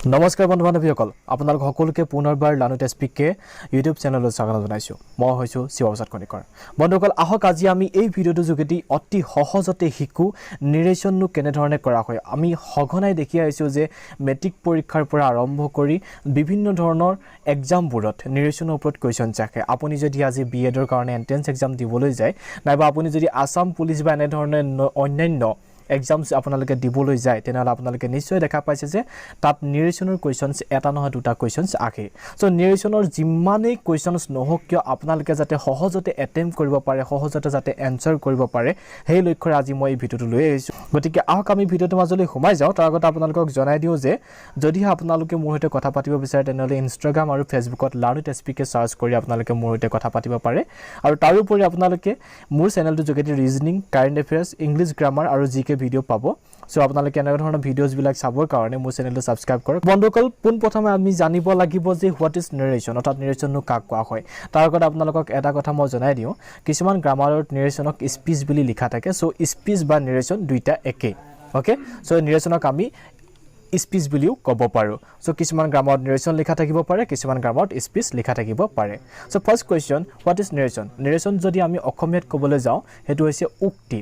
নমস্কাৰ বন্ধু বান্ধৱীসকল আপোনালোক সকলোকে পুনৰবাৰ লানুট এছপিকে ইউটিউব চেনেলত স্বাগত জনাইছোঁ মই হৈছোঁ শিৱপ্ৰসাদ কণিকৰ বন্ধুসকল আহক আজি আমি এই ভিডিঅ'টোৰ যোগেদি অতি সহজতে শিকো নিৰেশননো কেনেধৰণে কৰা হয় আমি সঘনাই দেখি আহিছোঁ যে মেট্ৰিক পৰীক্ষাৰ পৰা আৰম্ভ কৰি বিভিন্ন ধৰণৰ এক্সামবোৰত নিৰেশনৰ ওপৰত কুৱেশ্যনছ আহে আপুনি যদি আজি বিএডৰ কাৰণে এন্ট্ৰেন্স এক্সাম দিবলৈ যায় নাইবা আপুনি যদি আসাম পুলিচ বা এনে ধৰণৰ অন্যান্য এক্সামছ আপোনালোকে দিবলৈ যায় তেনেহলে আপোনালোকে নিশ্চয় দেখা পাইছে যে তাত নিৰেশনৰ কোৱেশ্যনছ এটা নহয় দুটা কোৱেশ্যনছ আহে সো নিৰেশনৰ যিমানেই কোৱেশ্যনছ নহওক কিয় আপোনালোকে যাতে সহজতে এটেম্প কৰিব পাৰে সহজতে যাতে এনসাৰ কৰিব পাৰে সেই লক্ষ্যৰে আজি মই এই ভিডিঅ'টো লৈ আহিছোঁ গতিকে আহক আমি ভিডিঅ'টোৰ মাজলৈ সোমাই যাওঁ তাৰ আগতে আপোনালোকক জনাই দিওঁ যে যদি আপোনালোকে মোৰ সৈতে কথা পাতিব বিচাৰে তেনেহলে ইনষ্টাগ্ৰাম আৰু ফেচবুকত লানুট এছপিকে সাৰ্চ কৰি আপোনালোকে মোৰ সৈতে কথা পাতিব পাৰে আৰু তাৰ উপৰি আপোনালোকে মোৰ চেনেলটোৰ যোগেদি ৰিজনিং কাৰেণ্ট এফেয়াৰ্স ইংলিছ গ্ৰামাৰ আৰু জিকে ভিডিঅ' পাব সো আপোনালোকে এনে ধৰণৰ ভিডিঅ'জ বিলাক চাবৰ কাৰণে মোৰ চেনেলটো সাবস্ক্ৰাইব কৰক বন্ধুসকল পোন প্ৰথমে আমি জানিব লাগিব যে হোৱাট ইজ নিৰেশন অৰ্থাৎ নিৰেশননো কাক কোৱা হয় তাৰ আগত আপোনালোকক এটা কথা মই জনাই দিওঁ কিছুমান গ্ৰামাৰত নিৰেশনক স্পিচ বুলি লিখা থাকে সো স্পিচ বা নিৰেশন দুইটা একে ওকে সো নিৰেশনক আমি স্পিচ বুলিও ক'ব পাৰো সো কিছুমান গ্ৰামাৰত নিৰেশন লিখা থাকিব পাৰে কিছুমান গ্ৰামাৰত স্পিচ লিখা থাকিব পাৰে so first question what is narration narration যদি আমি অসমীয়াত ক'বলৈ যাওঁ হেতু হৈছে উক্তি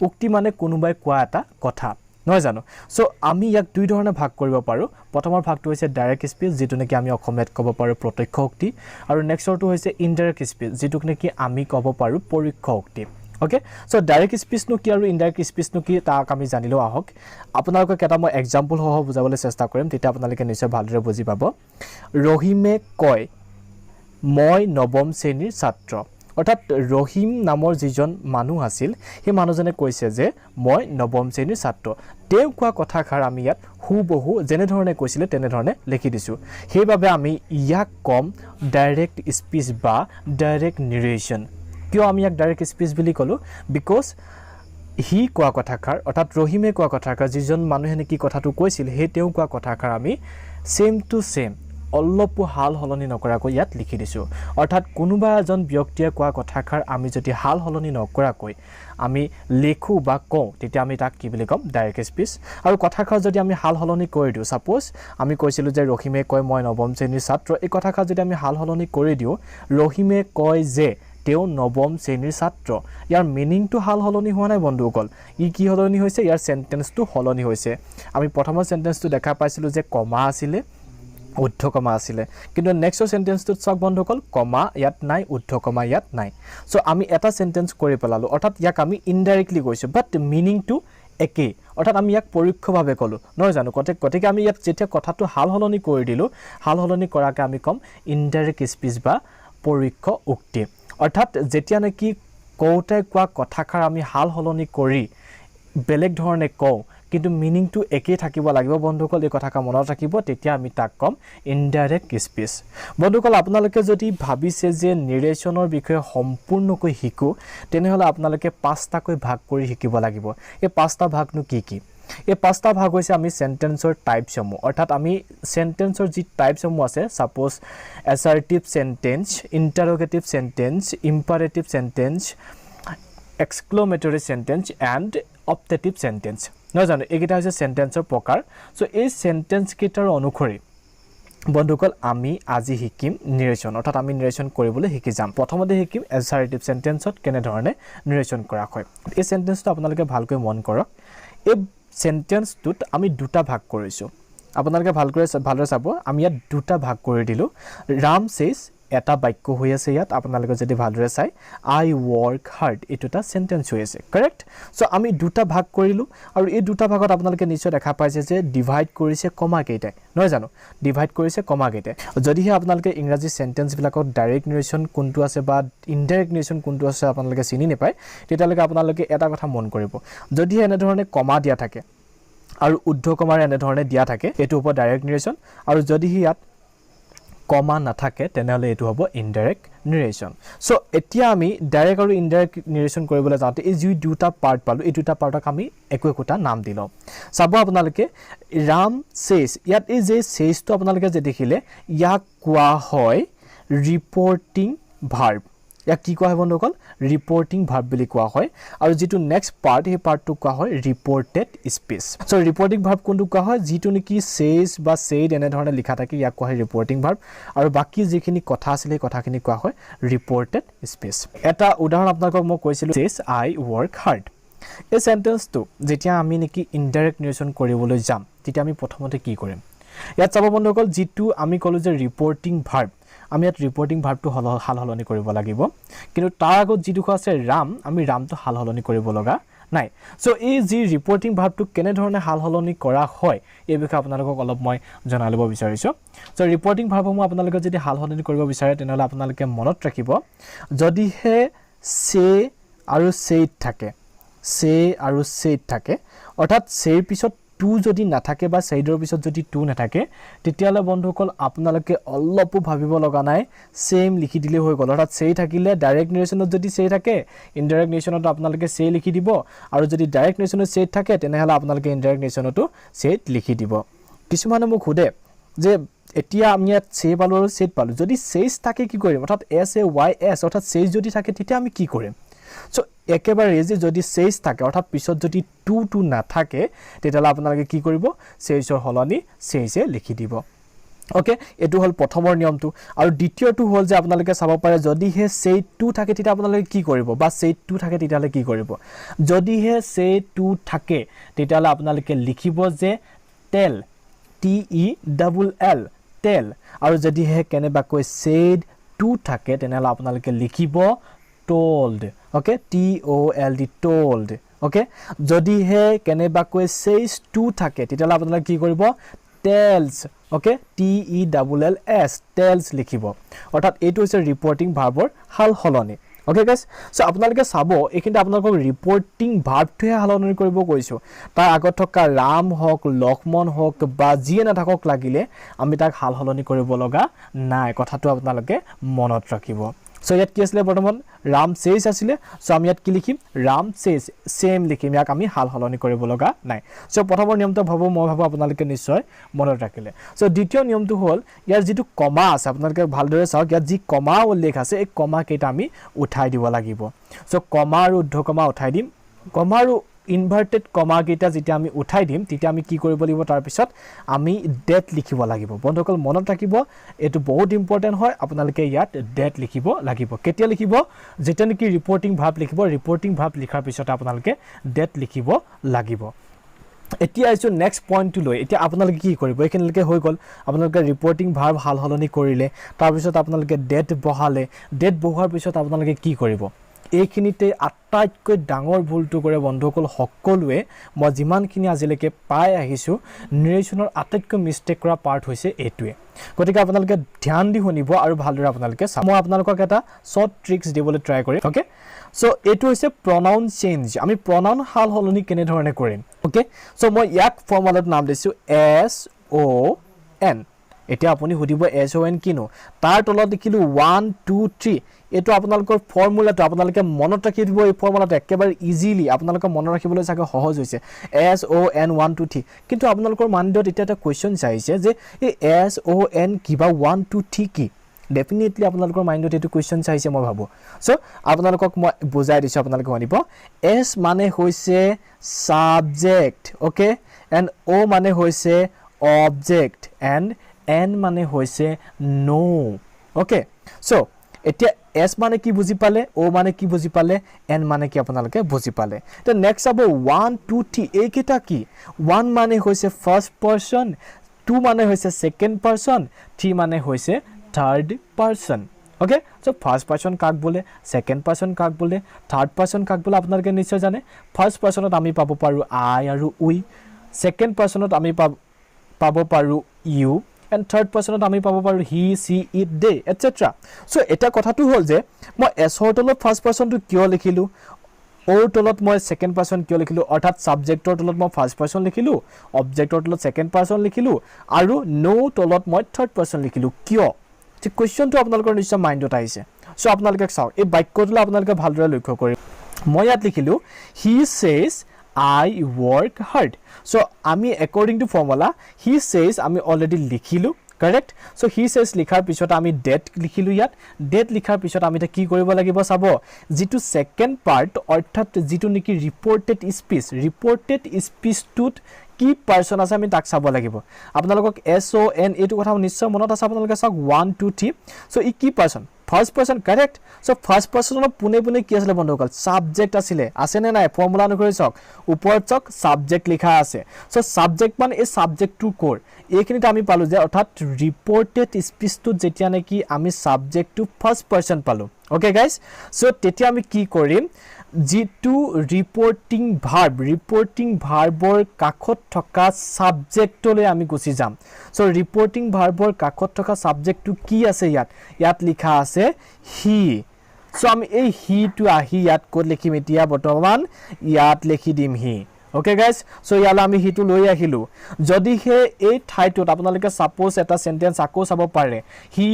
উক্তি মানে কোনোবাই কোৱা এটা কথা নহয় জানো সো আমি ইয়াক দুই ধৰণে ভাগ কৰিব পাৰো প্ৰথমৰ ভাগটো হৈছে ডাইৰেক্ট স্পিচ যেটো নেকি আমি অসমীয়াত ক'ব পাৰো প্ৰত্যক্ষ উক্তি আৰু নেক্সটৰটো হৈছে ইনডাইৰেক্ট স্পিচ যেটো নেকি আমি ক'ব পাৰো পৰোক্ষ উক্তি ওকে সো ডাইৰেক্ট স্পিচ নো কি আৰু ইনডাইৰেক্ট স্পিচ নো কি তাক আমি জানিলো আহক আপোনালোকক এটা মই এক্সাম্পল সহ বুজাবলৈ চেষ্টা কৰিম তেতিয়া আপোনালোকে নিশ্চয় ভালদৰে বুজি পাব ৰহিমে কয় মই নৱম শ্ৰেণীৰ ছাত্ৰ অৰ্থাৎ ৰহিম নামৰ যিজন মানুহ আছিল সেই মানুহজনে কৈছে যে মই নৱম শ্ৰেণীৰ ছাত্ৰ তেওঁ কোৱা কথাষাৰ আমি ইয়াত হুবহু যেনে ধৰণে কৈছিলে তেনে ধৰণে লিখি দিছো সেইবাবে আমি ইয়াক কম ডাইৰেক্ট স্পিচ বা ডাইৰেক্ট নিৰেশন কিয় আমি ইয়াক ডাইৰেক্ট স্পিচ বুলি কলো বিকজ হি কোৱা কথাষাৰ অৰ্থাৎ ৰহিমে কোৱা কথাষাৰ যিজন মানুহে নেকি কথাটো কৈছিল সেই তেওঁ কোৱা কথাষাৰ আমি সেম টু সেম অলপ হাল হলনি নকৰাকৈ ইয়াত লিখি দিছো অৰ্থাৎ কোনোবা এজন ব্যক্তিয়ে কোৱা কথাষাৰ আমি যদি হাল হলনি নকৰাকৈ আমি লেখো বা কওঁ তেতিয়া আমি তাক কি বুলি কম ডাইৰেক্ট স্পিচ আৰু কথাষাৰ যদি আমি হাল হলনি কৰি দিও সাপোজ আমি কৈছিলো যে ৰহিমে কয় মই নৱম শ্ৰেণীৰ ছাত্ৰ এই কথাষাৰ যদি আমি হাল হলনি কৰি দিও ৰহিমে কয় যে তেওঁ নৱম শ্ৰেণীৰ ছাত্ৰ ইয়াৰ মিনিংটো হাল হলনি হোৱা নাই বন্ধুসকল ই কি হলনি হৈছে ইয়াৰ সেন্টেন্সটো হলনি হৈছে আমি প্ৰথমৰ সেন্টেন্সটো দেখা পাইছিলো যে কমা আছিল উদ্ধ কমা আছিলে কিন্তু নেক্সট সেন্টেন্সটো চাওক বন্ধুসকল কমা ইয়াত নাই উদ্ধ কমা ইয়াত নাই সো আমি এটা সেন্টেন্স কৰি পেলালো অৰ্থাৎ ইয়াক আমি ইনডাইৰেক্টলি কৈছো বাট মিনিংটো একে অৰ্থাৎ আমি ইয়াক পৰোক্ষভাৱে কলো নহয় জানো গতিকে আমি ইয়াত যেতিয়া কথাটো হাল হলনি কৰি দিলো হাল হলনি কৰাকে আমি কম ইনডাইৰেক্ট স্পিচ বা পৰোক্ষ উক্তি অৰ্থাৎ যেতিয়া নেকি কওঁতে কোৱা কথাষাৰ আমি হাল হলনি কৰি বেলেগ ধৰণে কওঁ কিন্তু মিনিংটো একেই থাকিব লাগিব বন্ধুসকল এই কথাকা মনত ৰাখিব তেতিয়া আমি তাক কম ইনডাইৰেক্ট স্পিচ বন্ধুসকল আপোনালোকে যদি ভাবিছে যে নিৰেশনৰ বিষয়ে সম্পূৰ্ণকৈ শিকো তেনেহলে আপোনালোকে পাঁচটাকৈ ভাগ কৰি শিকিব লাগিব এই পাঁচটা ভাগনো কি কি এই পাঁচটা ভাগ হৈছে আমি সেন্টেন্সৰ টাইপসমূহ অৰ্থাৎ আমি সেন্টেন্সৰ যি টাইপসমূহ আছে suppose assertive sentence interrogative sentence imperative sentence exclamatory sentence and optative sentence নহয় জানো এইকেইটা হৈছে সেন্টেন্সৰ প্ৰকাৰ সো এই সেন্টেন্স কেইটাৰ অনুসৰি বন্ধুসকল আমি আজি শিকিম নিৰেশন অৰ্থাৎ আমি নিৰেশন কৰিবলৈ শিকি যাম প্ৰথমতে শিকিম এছাৰ্টিভ সেন্টেন্সত কেনে ধৰণে নিৰেশন কৰা হয় এই সেন্টেন্সটো আপোনালোকে ভালকৈ মন কৰক এই সেন্টেন্সটোত আমি দুটা ভাগ কৰিছো আপোনালোকে ভালদৰে চাব আমি ইয়াত দুটা ভাগ কৰি দিলো ৰাম সেজ এটা বাক্য হৈ আছে ইয়াত আপোনালোকে যদি ভালদৰে চাই আই ওয়াৰ্ক হাৰ্ড এটোটা সেন্টেন্স হৈ আছে কাৰেক্ট সো আমি দুটা ভাগ কৰিলো আৰু এই দুটা ভাগত আপোনালোকে নিশ্চয় দেখা পাইছে যে ডিভাইড কৰিছে কমা কেইটাই নহয় জানো ডিভাইড কৰিছে কমা কেইটাই যদিহে আপোনালোকে ইংৰাজী সেন্টেন্স বিলাকত ডাইৰেক্ট নিৰেশন কোনটো আছে বা ইনডাইৰেক্ট নিৰেশন কোনটো আছে আপোনালোকে চিনি নাপায় তেতিয়ালৈকে আপোনালোকে এটা কথা মন কৰিব যদিহে এনে ধৰণে কমা দিয়া থাকে আৰু উদ্ধ কমাৰ এনে ধৰণে দিয়া থাকে এটো হ'ব ডাইৰেক্ট নিৰেশন আৰু যদিহে ইয়াত কমা নাথাকে তেনেহলে এটো হ'ব ইনডাইৰেক্ট নিৰেশন সো এতিয়া আমি ডাইৰেক্ট আৰু ইনডাইৰেক্ট নিৰেশন কৰিবলৈ যাওঁতে এই যি দুটা পাৰ্ট পালো এই দুটা পাৰ্টক আমি একোটা নাম দিলো চাব আপোনালোকে ৰাম সেজ ইয়াত এই যে সেজটো আপোনালোকে যে দেখিলে ইয়াক কোৱা হয় ৰিপৰ্টিং ভাৰ্ব ইয়াক কি কোৱা হয় বন্ধুসকল ৰিপৰ্টিং ভাৰ্ব বুলি কোৱা হয় আৰু যিটো নেক্সট পাৰ্ট সেই পাৰ্টটো কোৱা হয় reported speech so reporting verb কোনটো কোৱা হয় যিটো নেকি সেজ বা সেড এনে ধৰণে লিখা থাকে ইয়াক কোৱা হয় ৰিপৰ্টিং ভাৰ্ব আৰু বাকি যিখিনি কথা আছিল সেই কথাখিনি কোৱা হয় ৰিপৰ্টেড স্পীচ এটা উদাহৰণ আপোনালোকক মই কৈছিলো সেজ আই ৱৰ্ক হাৰ্ড এই সেন্টেন্সটো যেতিয়া আমি নেকি ইনডাইৰেক্ট নেৰেশ্যন কৰিবলৈ যাম তেতিয়া আমি প্ৰথমতে কি কৰিম ইয়াত চাব বন্ধুসকল যেটো আমি কলো যে ৰিপৰ্টিং ভাৰ্ব আমি ইয়াত ৰিপৰ্টিং ভাৰ্বটো হালহলনি কৰিব লাগিব কিন্তু তাৰ আগত যেটো আছে ৰাম আমি ৰামটো হালহলনি কৰিব লগা নাই সো এই যি ৰিপৰ্টিং ভাৰ্বটো কেনে ধৰণে হালহলনি কৰা হয় এই বিষয়ে আপোনালোকক অলপ মই জনালিব বিচাৰিছো সো ৰিপৰ্টিং ভাৰ্বসমূহ আপোনালোকে যদি হালহলনি কৰিব বিচাৰে তেনেহলে আপোনালোকে মনত ৰাখিব যদি হে সে আৰু সেড থাকে সে আৰু সেড থাকে অৰ্থাৎ সেৰ পিছত টু যদি নাথাকে বা সেইডৰ পিছত যদি টু নাথাকে তেতিয়ালে বন্ধুসকল আপোনালোকে অলপো ভাবিব লগা নাই সেম লিখি দিলে হৈ গল অৰ্থাৎ সেই থাকিলে ডাইৰেক্ট নেৰেশ্যনত যদি সেই থাকে ইনডাইৰেক্ট নেৰেশ্যনত আপোনালোকে সেই লিখি দিব আৰু যদি ডাইৰেক্ট নেৰেশ্যনত সেই থাকে তেনেহলে আপোনালোকে ইনডাইৰেক্ট নেৰেশ্যনতো সেই লিখি দিব কিছুমানে মোক খুদে যে এতিয়া আমি ইয়াত সেই পালো আৰু সেড পালো যদি সেইজ থাকে কি কৰিম অৰ্থাৎ এস এ ওয়াই এস অৰ্থাৎ সেইজ যদি থাকে তেতিয়া আমি কি কৰিম সো একেবাৰে যে যদি সেইজ থাকে অৰ্থাৎ পিছত যদি টু নাথাকে তেতিয়ালে আপোনালোকে কি কৰিব সেইজৰ হলনি সেইজে লিখি দিব ওকে এটো হল প্ৰথমৰ নিয়মটো আৰু দ্বিতীয়টো হল যে আপোনালোকে চাব পাৰে যদি হে সেই টু থাকে তেতিয়া আপোনালোকে কি কৰিব বা সেই টু থাকে তেতিয়ালে কি কৰিব যদি হে সেই টু থাকে তেতিয়ালে আপোনালোকে লিখিব যে টেল টি ই ডাবল এল টেল আৰু যদি হে কেনেবাকৈ সেড টু থাকে তেনেহলে আপোনালোকে লিখিব told okay t o l d told okay যদি হে কেনেবাকৈ সেজ টু থাকে তেতিয়ালে আপোনালোকে কি কৰিব tells okay t e double l s tells লিখিব অৰ্থাৎ এটো হৈছে ৰিপৰ্টিং ভাৰ্বৰ হাল হলনি okay guys so আপোনালোকে চাব এখিনতে আপোনালোকক ৰিপৰ্টিং ভাৰ্বটোহে হালহলনি কৰিব কৈছো তাৰ আগত থকা ৰাম হক লক্ষ্মণ হক বা যিয়ে নাথাকক লাগিলে আমি তাক হালহলনি কৰিব লগা নাই কথাটো আপোনালোকে মনত ৰাখিব সো ইয়াত কি আছিল বৰ্তমান ৰাম সেজ আছিল সো আমি ইয়াত কি লিখিম ৰাম সেজ সেম লিখিম ইয়াক আমি হালহলনি কৰিব লগা নাই সো প্ৰথমৰ নিয়মটো মই ভাবো আপোনালোকে নিশ্চয় মনত ৰাখিলে সো দ্বিতীয় নিয়মটো হল ইয়াৰ যেটো কমা আছে আপোনালোকে ভালদৰে চাওক ইয়াত যি কমা উল্লেখ আছে এই কমা কেইটা আমি উঠাই দিব লাগিব সো কমা আৰু উদ্ধ কমা উঠাই দিম কমা আৰু ইনভাৰ্টেড কমা কেইটা যেতিয়া আমি উঠাই দিম তেতিয়া আমি কি কৰিব লাগিব তাৰ পিছত আমি ডেট লিখিব লাগিব বন্ধুসকল মনত ৰাখিব এটো বহুত ইম্পৰ্টেন্ট হয় আপোনালোকে ইয়াত ডেট লিখিব লাগিব কেতিয়া লিখিব যেতিয়া নেকি ৰিপৰ্টিং ভাৰ্ব লিখিব ৰিপৰ্টিং ভাৰ্ব লিখাৰ পিছত আপোনালোকে ডেট লিখিব লাগিব এতিয়া আইছো নেক্সট পইণ্টটো লৈ এতিয়া আপোনালোকে কি কৰিব এখিনলৈকে হৈ গল আপোনালোকে ৰিপৰ্টিং ভাৰ্ব হালহলনি কৰিলে তাৰ পিছত আপোনালোকে ডেট বহালে ডেট বহাৰ পিছত আপোনালোকে কি কৰিব এইখিনিতে আটাইতকৈ ডাঙৰ ভুলটো কৰে বন্ধুসকল সকলোৱে মই যিমানখিনি আজিলৈকে পাই আহিছো নেৰেশ্যনৰ আটাইতকৈ মিস্টেক কৰা পাৰ্ট হৈছে এটোৱে গতিকে আপোনালোকে ধ্যান দি শুনিব আৰু ভালদৰে আপোনালোকে মই আপোনালোকক এটা শৰ্ট ট্ৰিক্স দিবলৈ ট্ৰাই কৰিম ওকে সো এটো হৈছে প্ৰনাউন চেঞ্জ আমি প্ৰনাউন হালহলনি কেনে ধৰণে কৰিম ওকে সো মই ইয়াক ফৰ্মুলাত নাম দিছো এস ও এন এতিয়া আপুনি হুদিব এস ও এন কিনো তাৰ তলত লিখিলো 1 2 3 এটো আপোনালোকৰ ফৰ্মুলাটো আপোনালোকে মনত ৰাখি দিব এই ফৰ্মুলাটো একেবাৰে ইজিলি আপোনালোকে মনত ৰাখিবলৈ চাগে সহজ হৈছে এস ও এন 1 2 3 কিন্তু আপোনালোকৰ মাইণ্ডত এটা কোৱেশ্চন চাইছে যে এই এস ও এন কিবা 1 2 3 কি ডেফিনেটলি আপোনালোকৰ মাইণ্ডত এটো কোৱেশ্চন চাইছে মই ভাবো সো আপোনালোকক মই বুজাই দিছো আপোনালোকে শুনিব এস মানে হৈছে সাবজেক্ট ওকে এন্ড ও মানে হৈছে অবজেক্ট এন্ড এন মানে হৈছে নো ওকে সো এতিয়া এস মানে কি বুজি পালে ও মানে কি বুজি পালে এন মানে কি আপোনালোকে বুজি পালে তো নেক্সট আব 1 2 3 এই কেটা কি 1 মানে হৈছে ফাৰ্স্ট পাৰসন 2 মানে হৈছে সেকেন্ড পাৰসন 3 মানে হৈছে third person okay so first person কাক বলে সেকেন্ড পাৰসন কাক বলে থাৰ্ড পাৰসন কাক বলে আপোনালোকে নিশ্চয় জানে ফাৰ্স্ট পাৰসনত আমি পাব পাৰো আই আৰু উই সেকেন্ড পাৰসনত আমি পাব পাৰো ইউ and third personত আমি পাব পাৰো he she it they etc so এটা কথাটো হল যে মই s ৰ তলত ফাৰ্স্ট পাৰসনটো কিয় লিখিলো ওৰ তলত মই সেকেন্ড পাৰসন কিয় লিখিলো অৰ্থাৎ সাবজেক্টৰ তলত মই ফাৰ্স্ট পাৰসন লিখিলো অবজেক্টৰ তলত সেকেন্ড পাৰসন লিখিলো আৰু নো তলত মই থাৰ্ড পাৰসন লিখিলো কিয় যে কোৱেশ্চনটো আপোনালোকৰ নিশ্চয় মাইণ্ডত আহিছে সো আপোনালোকে চাও এই বাক্যটো আপোনালোকে ভালদৰে লক্ষ্য কৰি মই ইয়াত লিখিলো he says I work hard so আমি according to formula he says আমি already লিখিলো কাৰেক্ট সো হি সেজ লিখাৰ পিছত আমি ডেট লিখিলো ইয়াত ডেট লিখাৰ পিছত আমি কি কৰিব লাগিব চাব যেটো সেকেন্ড পাৰ্ট অৰ্থাৎ যেটো নেকি ৰিপৰ্টেড স্পীচটোত কি পাৰ্সন আছে আমি তাক চাব লাগিব আপোনালোকক SON এটো কথা নিশ্চয় মনত আছে আপোনালোকে চাওক 1 2 3 সো ই কি person first person correct so first পাৰ্সনৰ পুনে কি আছিল বন্ধুসকল সাবজেক্ট আছে নে নাই ফৰ্মুলা অনুসৰি চাওক ওপৰত চাওক সাবজেক্ট লিখা আছে সো সাবজেক্ট মানে এই সাবজেক্টটো কোৰ এইখিনিতে আমি পালো যে অৰ্থাৎ ৰিপৰ্টেড স্পীচটোত যেতিয়া নেকি আমি সাবজেক্টটো ফাৰ্স্ট পাৰ্সন পালো ওকে গাইস সো তেতিয়া আমি কি কৰিম যেটো ৰিপৰ্টিং ভাৰ্বৰ কাখত থকা সাবজেক্টলৈ আমি গুছি যাম সো ৰিপৰ্টিং ভাৰ্বৰ কাখত থকা সাবজেক্টটো কি আছে ইয়াত লিখা আছে হি সো আমি এই হি টু আহি ইয়াত কোড লিখিম এতিয়া বৰ্তমান ইয়াত লিখি দিম হি ওকে গাইস সো ইয়ালা আমি হিটো লৈ আহিলো যদি হে এই ঠাইটোত আপোনালোকে সাপোজ এটা সেন্টেন্স আকৌ চাব পাৰে he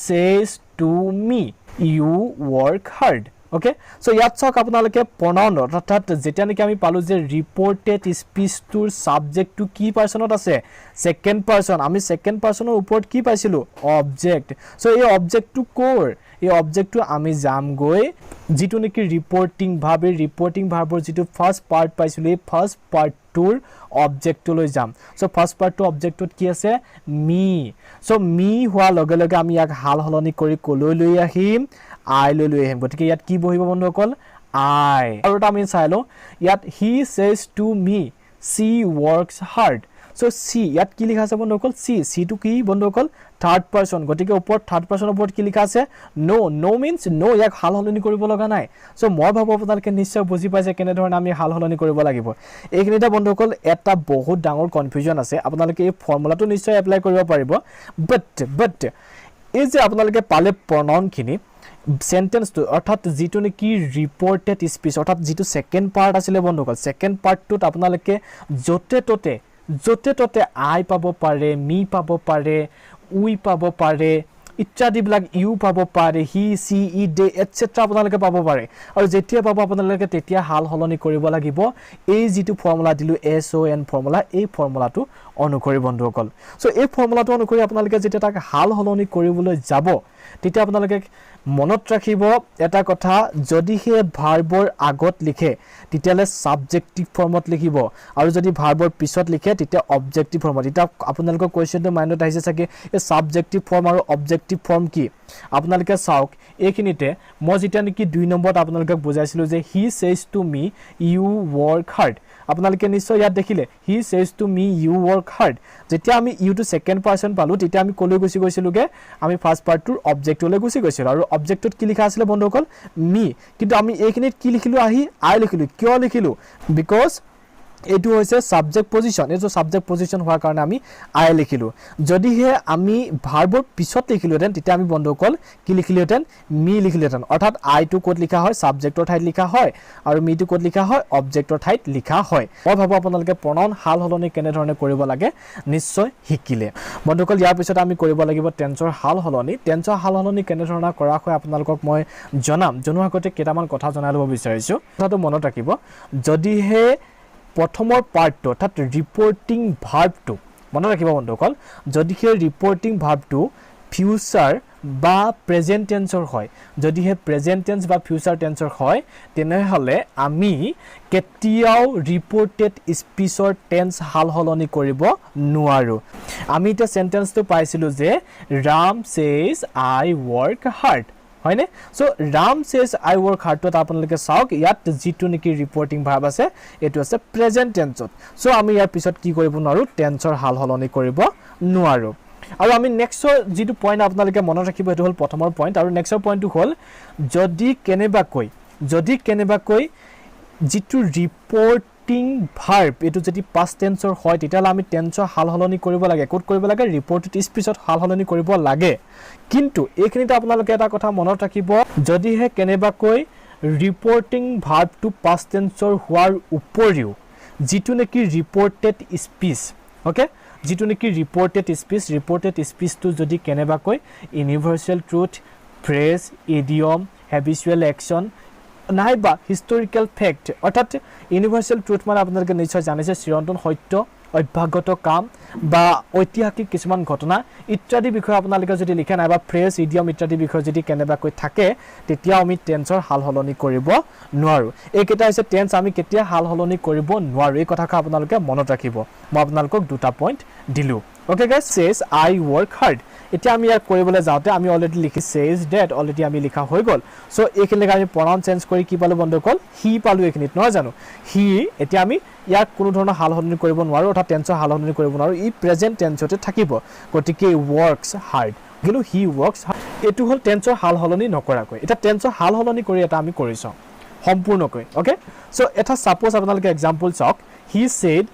says to me you work hard okay so ইয়াত চাওক আপোনালোকে pronoun অৰ্থাৎ যেতিয়া নেকি আমি পালো যে ৰিপৰ্টেড স্পীচটোৰ সাবজেক্টটো কি পাৰ্সনত আছে সেকেন্ড পাৰ্সন আমি সেকেন্ড পাৰ্সনৰ ওপৰত কি পাইছিলো অবজেক্ট সো এই অবজেক্টটো কোৰ এই অবজেক্টটো আমি যাম গৈ যেটো নেকি ৰিপৰ্টিং ভাৰ্বৰ যেটো ফাৰ্স্ট পাৰ্ট পাইছিলো এই ফাৰ্স্ট পাৰ্টটোৰ অবজেক্টলৈ যাম সো ফাৰ্স্ট পাৰ্টটো অবজেক্টত কি আছে মি সো মি হোৱা লগে লগে আমি ইয়াক হাল হলনি কৰি কলৈ লৈ আহিম আই লৈ আহিম গতিকে ইয়াত কি বহিব বন্ধুসকল আই আৰু এটা আমি চাইলো ইয়াত he says to me she works hard so she ইয়াত কি লিখা আছে বন্ধুসকল সি টু কি বন্ধুসকল থাৰ্ড পাৰ্সন গতিকে ওপৰত থাৰ্ড পাৰ্সনৰ ওপৰত কি লিখা আছে নো মিন্স নো ইয়াক হাল হলনি কৰিব লগা নাই সো মই ভাবো আপোনালোকে নিশ্চয় বুজি পাইছে কেনে ধৰণে আমি হাল হলনি কৰিব লাগিব এইখিনিতে বন্ধুসকল এটা বহুত ডাঙৰ কনফিউজন আছে আপোনালোকে এই ফৰ্মুলাটো নিশ্চয় এপ্লাই কৰিব পাৰিব বাট এই যে আপোনালোকে পালে pronoun খিনি সেন্টেন্স তো অৰ্থাৎ যেটো নেকি ৰিপৰ্টেড স্পীচ অৰ্থাৎ যেটো সেকেন্ড পাৰ্ট আছিল বন্ধুসকল সেকেন্ড পাৰ্টটোত আপোনালোকে জতে ততে আই পাব পাৰে মি পাব পাৰে উই পাব পাৰে ইত্যাদি বিলাক ইউ পাব পাৰে হি সি ই দে এটসেট্ৰা আপোনালোকে পাব পাৰে আৰু যেতিয়া পাব আপোনালোকে তেতিয়া হাল হলনি কৰিব লাগিব এই যেটো ফৰ্মুলা দিলো SON ফৰ্মুলা এই ফৰ্মুলাটো অনুসৰি বন্ধুসকল সো এই ফৰ্মুলাটো অনুসৰি আপোনালোকে যেতিয়া তাক হাল হলনি কৰিবলৈ যাব তেতিয়া আপোনালোকে মনত ৰাখিব এটা কথা যদি হে ভাৰ্বৰ আগত লিখে তেতিয়ালে সাবজেক্টিভ ফৰ্মত লিখিব আৰু যদি ভাৰ্বৰ পিছত লিখে তেতিয়া অবজেক্টিভ ফৰ্মত এটা আপোনালোকৰ কোৱেশ্চনটো মাইণ্ডত আহিছে চাগে এই সাবজেক্টিভ ফৰ্ম আৰু অবজেক্টিভ ফৰ্ম কি আপোনালোকে চাওক এইখিনিতে মই যেতিয়া নেকি 2 নম্বৰত আপোনালোকক বুজাইছিলো যে he says to me you work hard আপোনালোকে নিশ্চয় ইয়াত দেখিলে he says to me you work hard যেতিয়া আমি ইউ টু সেকেন্ড পার্সন পালো তেতিয়া আমি কলৈ গুছি গৈছিলুগে আমি ফার্স্ট পাৰ্টটোৰ অবজেক্টলৈ গুছি গৈছিল আৰু অবজেক্টত কি লিখা আছিল বন্ধুসকল মি কিন্তু আমি এইখিনিত কি লিখিলো আহি আই লিখিলো কিয় লিখিলো বিকজ এটো হৈছে সাবজেক্ট পজিশন এটো সাবজেক্ট পজিশন হোৱাৰ কাৰণে আমি আই লিখিলো যদি হে আমি ভাৰ্বৰ পিছত লিখিলোতেন তেতিয়া আমি বন্ধুসকল কি লিখিলোতেন মি লিখিলোতেন অৰ্থাৎ আই টু কোড লিখা হয় সাবজেক্টৰ ঠাইত লিখা হয় আৰু মি টু কোড লিখা হয় অবজেক্টৰ ঠাইত লিখা হয় মই ভাবো আপোনালোকে pronoun হাল হলনি কেনে ধৰণে কৰিব লাগে নিশ্চয় শিকিলে বন্ধুসকল ইয়াৰ পিছত আমি কৰিব লাগিব টেন্সৰ হাল হলনি কেনে ধৰণে কৰা হয় আপোনালোকক মই জনোৱাৰ আগতে কেইটামান কথা জনাই ল'ব বিচাৰিছো কথাটো মনত ৰাখিব যদি হে প্ৰথমৰ পাৰ্টটো অৰ্থাৎ ৰিপৰ্টিং ভাৰ্বটো মনত ৰাখিব বন্ধুসকল যদি হে ৰিপৰ্টিং ভাৰ্বটো ফিউচাৰ বা প্ৰেজেন্ট টেন্সৰ হয় যদি হে প্ৰেজেন্ট টেন্স বা ফিউচাৰ টেন্সৰ হয় তেনেহলে আমি কেতিয়াও ৰিপৰ্টেড স্পীচৰ টেন্স হাল হলনি কৰিব নোৱাৰো আমি এটা সেন্টেন্সটো পাইছিলো যে Ram says I work hard হয়নে so Ram says I work hard তো আপোনালোকে চাওক ইয়াত যেটো নেকি ৰিপৰ্টিং ভাৰ্ব আছে এটো আছে প্ৰেজেন্ট টেন্সত সো আমি ইয়াৰ পিছত কি কৰিব নোৱাৰো টেন্সৰ হাল হলনি কৰিব নোৱাৰো আৰু আমি নেক্সটৰ যেটো পইণ্ট আপোনালোকে মনত ৰাখিব এটো হল প্ৰথমৰ পইণ্ট আৰু নেক্সটৰ পইণ্টটো হল যদি কেনেবাকৈ যেটো ৰিপৰ্টিং ভাৰ্ব এটো যদি পাষ্ট টেন্সৰ হয় তেতিয়ালে আমি টেন্সৰ হাল হলনি কৰিব লাগে কোড কৰিব লাগে ৰিপৰ্টেড স্পীচত হাল হলনি কৰিব লাগে কিন্তু এইখিনিতে আপোনালোকে এটা কথা মনত ৰাখিব যদি হে কেনেবাকৈ ৰিপৰ্টিং ভাৰ্বটো পাষ্ট টেন্সৰ হোৱাৰ উপৰিও যেটো নেকি ৰিপৰ্টেড স্পীচ ওকে যেটো নেকি ৰিপৰ্টেড স্পীচটো যদি কেনেবাকৈ ইউনিভাৰ্সেল truth phrase idiom habitual action নাইবা হিষ্টৰিকেল ফেক্ট অৰ্থাৎ ইউনিভাৰ্সেল ট্ৰুথ মানে আপোনালোকে নিশ্চয় জানিছে চিৰন্তন সত্য অভ্যাগত কাম বা ঐতিহাসিক কিছুমান ঘটনা ইত্যাদি বিষয় আপোনালোকে যদি লিখে নাইবা ফ্ৰেজ ইডিয়ম ইত্যাদি বিষয় যদি কেনেবাকৈ থাকে তেতিয়া আমি টেন্সৰ হাল হলনি কৰিব নোৱাৰো এইকেইটা হৈছে টেন্স আমি কেতিয়া হাল হলনি কৰিব নোৱাৰো এই কথাটো আপোনালোকে মনত ৰাখিব মই আপোনালোকক দুটা পইণ্ট দিলো okay guys says I work hard এতিয়া আমি ইয়াক কৰিবলৈ যাওঁতে আমি অলৰেডি লিখি says that অলৰেডি আমি লিখা হৈ গল সো এইখিনিকে আমি প্ৰনাউন চেঞ্জ কৰি কি পালো বন্ধুসকল হি পালো এইখিনিত নহয় জানো হি এতিয়া আমি ইয়াক কোনো ধৰণৰ হাল হলনি কৰিব নোৱাৰো অৰ্থাৎ টেন্সৰ হাল হলনি কৰিব নোৱাৰো ই প্ৰেজেন্ট টেন্সতে থাকিব গতিকে works hard কিন্তু হি works hard এটো হল টেন্সৰ হাল হলনি নকৰাকৈ এটা টেন্সৰ হাল হলনি কৰি এটা আমি কৰিছো সম্পূৰ্ণকৈ ওকে সো এটা সাপোজ আপোনালোকে एग्जांपल চাওক he said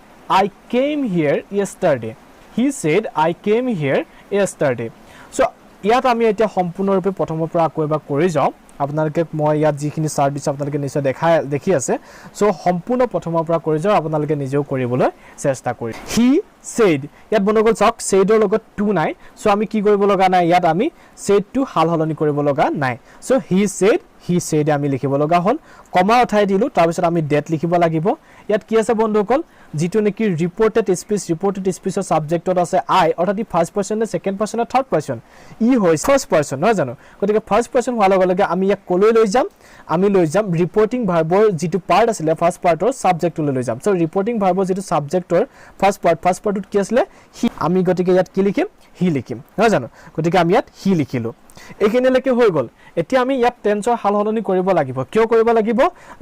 I came here yesterday he said I came here yesterday so ইয়াত আমি এতিয়া সম্পূৰ্ণৰূপে প্ৰথমৰ পৰা আকৈবা কৰি যাও আপোনালোকে মই ইয়াত যিখিনি সাৰ্ভিস আপোনালোকে নিশ্চয় দেখি আছে সো সম্পূৰ্ণ প্ৰথমৰ পৰা কৰি যাও আপোনালোকে নিজেও কৰিবলৈ চেষ্টা কৰি he said ইয়াত বনগল চাওক saidৰ লগত টু নাই সো আমি কি কৰিব লগা নাই ইয়াত আমি said টু হাল হলনি কৰিব লগা নাই সো he said আমি লিখিব লগা হল কমা উঠাই দিলু তাৰ পিছত আমি ডেট লিখিব লাগিব ইয়াত কি আছে বন্ধুসকল যেটো নেকি ৰিপৰ্টেড স্পীচৰ সাবজেক্টত আছে আই অৰ্থাৎ ফাৰ্স্ট পাৰসন নে সেকেন্ড পাৰসন নে থাৰ্ড পাৰসন ই হয় ফাৰ্স্ট পাৰসন নহয় জানো গতিকে ফাৰ্স্ট পাৰসন হোৱাৰ লগে লগে আমি ইয়াক কলৈ লৈ যাম আমি লৈ যাম ৰিপৰ্টিং ভাৰ্বৰ যেটো পাৰ্ট আছিল ফাৰ্স্ট পাৰ্টৰ সাবজেক্টলৈ লৈ যাম সো ৰিপৰ্টিং ভাৰ্বৰ যেটো সাবজেক্টৰ ফাৰ্স্ট পাৰ্টত কি আছিল হি আমি গতিকে ইয়াত কি লিখিম হি লিখিম নহয় জানো গতিকে আমি ইয়াত হি লিখিলো এইখিনিলৈকে হৈ গল এতিয়া আমি ইয়াত টেন্সৰ হাল হলনি কৰিব লাগিব কিয় কৰিব লাগিব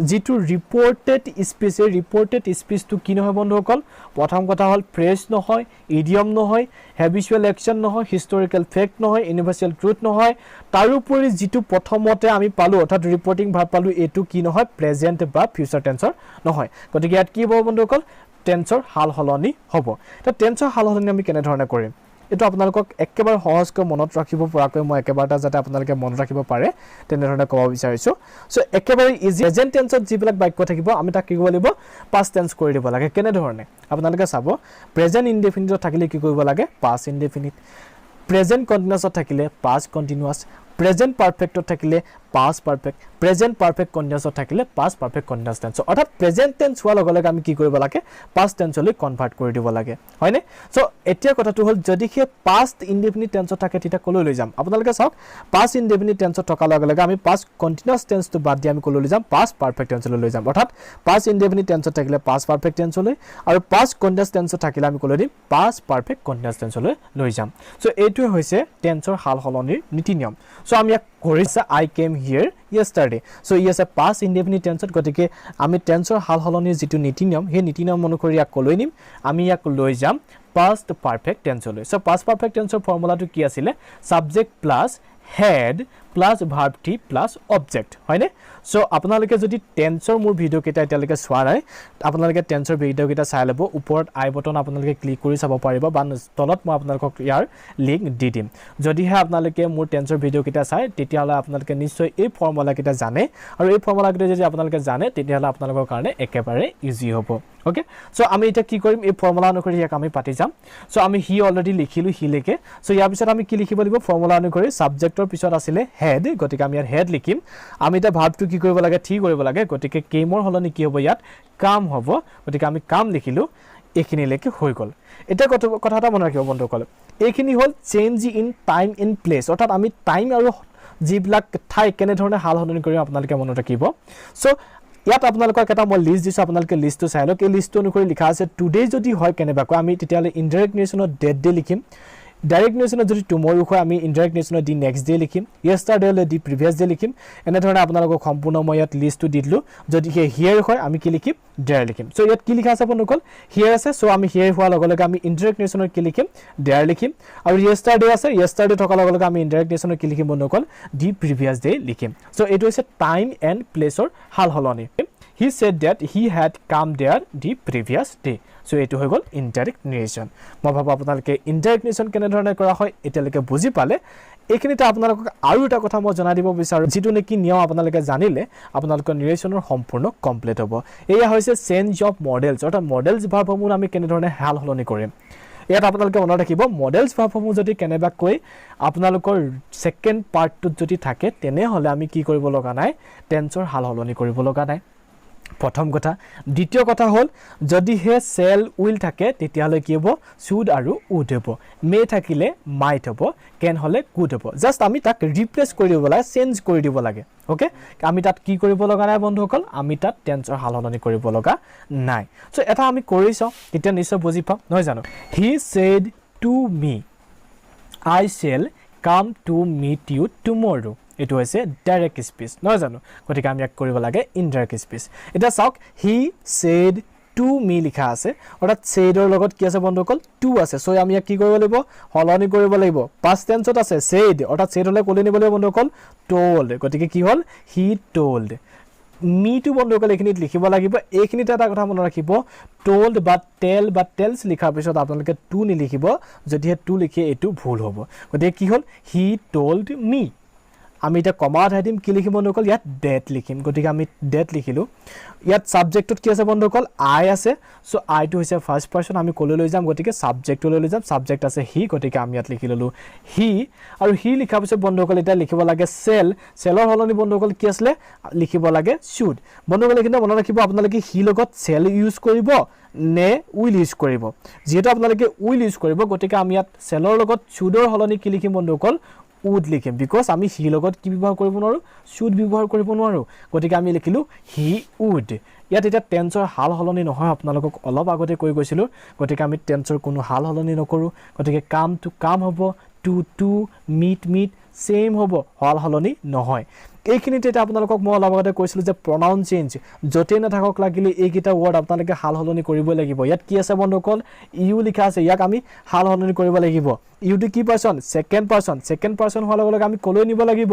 যেটো ৰিপৰ্টেড স্পীচ টু কি নহয় বন্ধুসকল প্ৰথম কথা হল ফ্ৰেজ নহয় ইডিয়ম নহয় হেবিচুৱেল একচন নহয় হিষ্টৰিকেল ফেক্ট নহয় ইউনিভাৰ্সাল ট্ৰুথ নহয় তাৰ উপৰি যেটো প্ৰথমতে আমি পালো অৰ্থাৎ ৰিপৰ্টিং ভাৰ্ব পালো এটো কি নহয় প্ৰেজেন্ট বা ফিউচাৰ টেন্সৰ নহয় গতিকে ইয়াত কি হ'ব বন্ধুসকল টেন্সৰ হাল হলনি হ'ব তা টেন্সৰ হাল হলনি আমি কেনে ধৰণে কৰিম এটো আপোনালোকক একেবাৰে সহজকৈ মনত ৰাখিব পৰাকৈ মই একেবাৰটা যাতে আপোনালোকে মনত ৰাখিব পাৰে তেনে ধৰণে ক'ব বিচাৰিছো সো একেবাৰে ইজি প্ৰেজেন্ট টেন্সত যিবিলাক বাক্য থাকিব আমি তাক কি কৰিব লাগিব পাষ্ট টেন্স কৰি দিব লাগে কেনে ধৰণে আপোনালোকে চাব প্ৰেজেন্ট ইনডেফিনিটত থাকিলে কি কৰিব লাগে পাষ্ট ইনডেফিনিট প্ৰেজেন্ট কন্টিনিউয়াছত থাকিলে পাষ্ট কন্টিনিউয়াছ প্ৰেজেন্ট পাৰফেক্টত থাকিলে পাষ্ট পাৰফেক্ট প্ৰেজেন্ট পাৰফেক্ট কন্টিনিউয়াছত থাকিলে পাষ্ট পাৰফেক্ট কন্টিনিউয়াছ টেন্স অৰ্থাৎ প্ৰেজেন্ট টেন্স হোৱাৰ লগে লগে আমি কি কৰিব লাগে পাষ্ট টেন্সলৈ কনভাৰ্ট কৰি দিব লাগে হয়নে সো এতিয়া কথাটো হল যদি হে পাষ্ট ইনডেফিনিট টেন্সত থাকে তেতিয়া কলৈ লৈ যাম আপোনালোকে চাওক পাষ্ট ইনডেফিনিট টেন্সত থকা লগে লগে আমি পাষ্ট কন্টিনিউয়াছ টেন্সটো বাদ দি আমি কলৈ লৈ যাম পাষ্ট পাৰফেক্ট টেন্সলৈ লৈ যাম অৰ্থাৎ পাষ্ট ইনডেফিনিট টেন্সত থাকিলে পাষ্ট পাৰফেক্ট টেন্সলৈ আৰু পাষ্ট কন্টিনিউয়াছ টেন্সত থাকিলে আমি কলৈ দিম পাষ্ট পাৰফেক্ট কন্টিনিউয়াছ টেন্সলৈ লৈ যাম সো এইটোৱে হৈছে টেন্সৰ হাল হলনিৰ নীতি নিয়ম সো আমি কৰিছে I came here yesterday so yes a past indefinite tense গতিকে আমি টেন্সৰ হাল হলনিৰ যেটো নীতি নিয়ম হে নীতি নিয়ম অনুসৰি ইয়াক কলৈ নিম আমি ইয়াক লৈ যাম past perfect tense লৈ so past perfect tenseৰ ফৰ্মুলাটো কি আছিল subject plus had plus verb t plus object হয়নে সো আপোনালোকে যদি টেন্সৰ মোৰ ভিডিও কেটা এতিয়ালৈকে চোৱা নাই আপোনালোকে টেন্সৰ ভিডিও কেটা চাই লব ওপৰত আই বটন আপোনালোকে ক্লিক কৰি চাব পাৰিব বা তলত মই আপোনালোকক ইয়াৰ লিংক দি দিম যদিহে আপোনালোকে মোৰ টেন্সৰ ভিডিও কেটা চাই তেতিয়াহলে আপোনালোকে নিশ্চয় এই ফৰ্মুলা কেটা জানে আৰু এই ফৰ্মুলা কেটা যদি আপোনালোকে জানে তেতিয়াহলে আপোনালোকৰ কাৰণে একেবাৰে ইজি হ'ব ওকে সো আমি এটা কি কৰিম এই ফৰ্মুলা অনুসৰি ইয়াক আমি পাতি যাম সো আমি হি অলৰেডি লিখিলো হি লেকে সো ইয়াৰ পিছত আমি কি লিখিব লাগিব ফৰ্মুলা অনুসৰি সাবজেক্টৰ পিছত আছিল হেড গতিকে আমি ইয়াৰ হেড লিখিম আমি এটা ভাৰ্বটো কি কৰিব লাগে ঠিক কৰিব লাগে গতিকে কেমৰ হলনি কি হ'ব ইয়াত কাম হ'ব গতিকে আমি কাম লিখিলো এইখিনি লেকে হৈ গল এটা কথাটা মনত ৰাখিব বন্ধুসকল এইখিনি হল change in time in place অৰ্থাৎ আমি টাইম আৰু যিবিলাক ঠাই কেনে ধৰণে হাল হলনি কৰিম আপোনালোকে মনত ৰাখিব সো ইয়াত আপোনালোকক এটা মই লিষ্ট দিছো আপোনালোকে লিষ্টটো চাই লওক এই লিষ্টটো অনুসৰি লিখা আছে টুডে যদি হয় কেনেবাকৈ আমি তেতিয়ালে ইনডাইৰেক্ট নেচনত ডেট ডে লিখিম ডাইৰেক্ট নেচনত যদি টুমৰো হয় আমি ইনডাইৰেক্ট নেচনত দি নেক্সট ডে লিখিম ইয়েষ্টাৰডে লৈ দি প্ৰিভিয়াছ ডে লিখিম এনে ধৰণে আপোনালোকক সম্পূৰ্ণ মই ইয়াত লিষ্টটো দি দিলো যদি হিয়াৰ হয় আমি কি লিখিম দেয়াৰ লিখিম সো ইয়াত কি লিখা আছে বন্ধুসকল হিয়াৰ আছে সো আমি হিয়াৰ হোৱাৰ লগে লগে আমি ইনডাইৰেক্ট নেচনত কি লিখিম দেয়াৰ লিখিম আৰু ইয়েষ্টাৰডে আছে ইয়েষ্টাৰডে থকাৰ লগে লগে আমি ইনডাইৰেক্ট নেচনত কি লিখিম বন্ধুসকল দি প্ৰিভিয়াছ ডে লিখিম সো এইটো হৈছে টাইম এণ্ড প্লেছৰ হাল হলনি He said that he had come there the previous day. So etu hoy gol indirect narration. Moi bhaba apnaloke indirect narration kene dhorone kora hoy eteleke buji pale. Ekhinita apnalok aru eta kotha moi janai dibo bicharu jitu neki niyam apnaloke janile apnalok narrationor সম্পূৰ্ণ complete হ'ব এয়া হৈছে change of models অৰ্থাৎ models ভাৰ্বসমূহ আমি কেনে ধৰণে হাল হলনি কৰিম ইয়াত আপোনালোকে মনত ৰাখিব মডেলস ভাৰ্বসমূহ যদি কেনেবা কৈ আপোনালোকৰ সেকেন্ড পাৰ্টটোত যদি থাকে তেনে হলে আমি কি কৰিব লগা নাই টেন্সৰ হাল হলনি কৰিব লগা নাই প্ৰথম কথা দ্বিতীয় কথা হ'ল যদি হে সেল উইল থাকে তেতিয়াহলে কি হ'ব শুড আৰু উড হ'ব মে থাকিলে মাইট হ'ব কেন হলে কুড হ'ব জাস্ট আমি তাক ৰিপ্লেস কৰি দিব লাগে চেঞ্জ কৰি দিব লাগে ওকে আমি তাত কি কৰিব লগা নাই বন্ধুসকল আমি তাত টেন্সৰ হালহলনি কৰিব লগা নাই সো এটা আমি কৰি চাও তেতিয়া নিশ্চয় বুজি পাম নহয় জানো he said to me I shall come to meet you tomorrow এটো হৈছে ডাইৰেক্ট স্পিচ নহয় জানো গতিকে আমি ইয়াক কৰিব লাগে ইনডাইৰেক্ট স্পিচ এটা চাওক হি সেড টু মি লিখা আছে অৰ্থাৎ সেডৰ লগত কি আছে বন্ধুসকল টু আছে সো আমি ইয়াক কি কৰিব লাগিব হলনি কৰিব লাগিব পাস্ট টেন্সত আছে সেড অৰ্থাৎ সেড হলে কোলে নিব লাগিব বন্ধুসকল টোল্ড গতিকে কি হল হি টোল্ড মি টু বন্ধুসকল এখিনিত লিখিব লাগিব এইখিনিতে এটা কথা মনত ৰাখিব টোল্ড বা টেল বা টেলস লিখাৰ পিছত আপোনালোকে টু নিলিখিব যদি টু লিখে এটো ভুল হ'ব গতিকে কি হল হি টোল্ড মি আমি এটা কমা উঠাই দিম কি লিখিম বন্ধুসকল ইয়াত ডেট লিখিম গতিকে আমি ডেট লিখিলো ইয়াত সাবজেক্টত কি আছে বন্ধুসকল আই আছে সো আই টু হৈছে ফার্স্ট পারসন আমি কলৈ লৈ যাম গতিকে সাবজেক্টলৈ লৈ যাম সাবজেক্ট আছে হি গতিকে আমি ইয়াত লিখি ললো হি আৰু হি লিখা পিছত বন্ধুসকল এটা লিখিব লাগে সেল সেলৰ হলনি বন্ধুসকল কি আসলে লিখিব লাগে শুড বন্ধুসকল কিন্তু মনত ৰাখিব আপোনালোকে হি লগত সেল ইউজ কৰিব নে উইল ইউজ কৰিব যেটো আপোনালোকে উইল ইউজ কৰিব গতিকে আমি ইয়াত সেলৰ লগত শুডৰ হলনি কি লিখিম বন্ধুসকল would লিখিম বিকজ আমি হি লগত কি ব্যৱহাৰ কৰিব নোৱাৰো শুড ব্যৱহাৰ কৰিব নোৱাৰো গতিকে আমি লিখিলো হি would ইয়াত এটা টেন্সৰ হাল হলনি নহয় আপোনালোকক অলপ আগতে কৈ গৈছিলো গতিকে আমি টেন্সৰ কোনো হাল হলনি নকৰো গতিকে কাম টু কাম হ'ব টু মিট সেম হ'ব হাল হলনি নহয় এইখিনিতে এটা আপোনালোকক মই অলপ আগতে কৈছিলো যে pronoun change যতে না থাকক লাগিলে এইকিটা ওয়ার্ড আপোনালোকে হাল হলনি কৰিব লাগিব ইয়াত কি আছে বন্ধুসকল ইউ লিখা আছে ইয়াক আমি হাল হলনি কৰিব লাগিব ইউ টু কি পাৰসন সেকেন্ড পাৰসন হোৱাৰ লগে লগে আমি কলৈ নিব লাগিব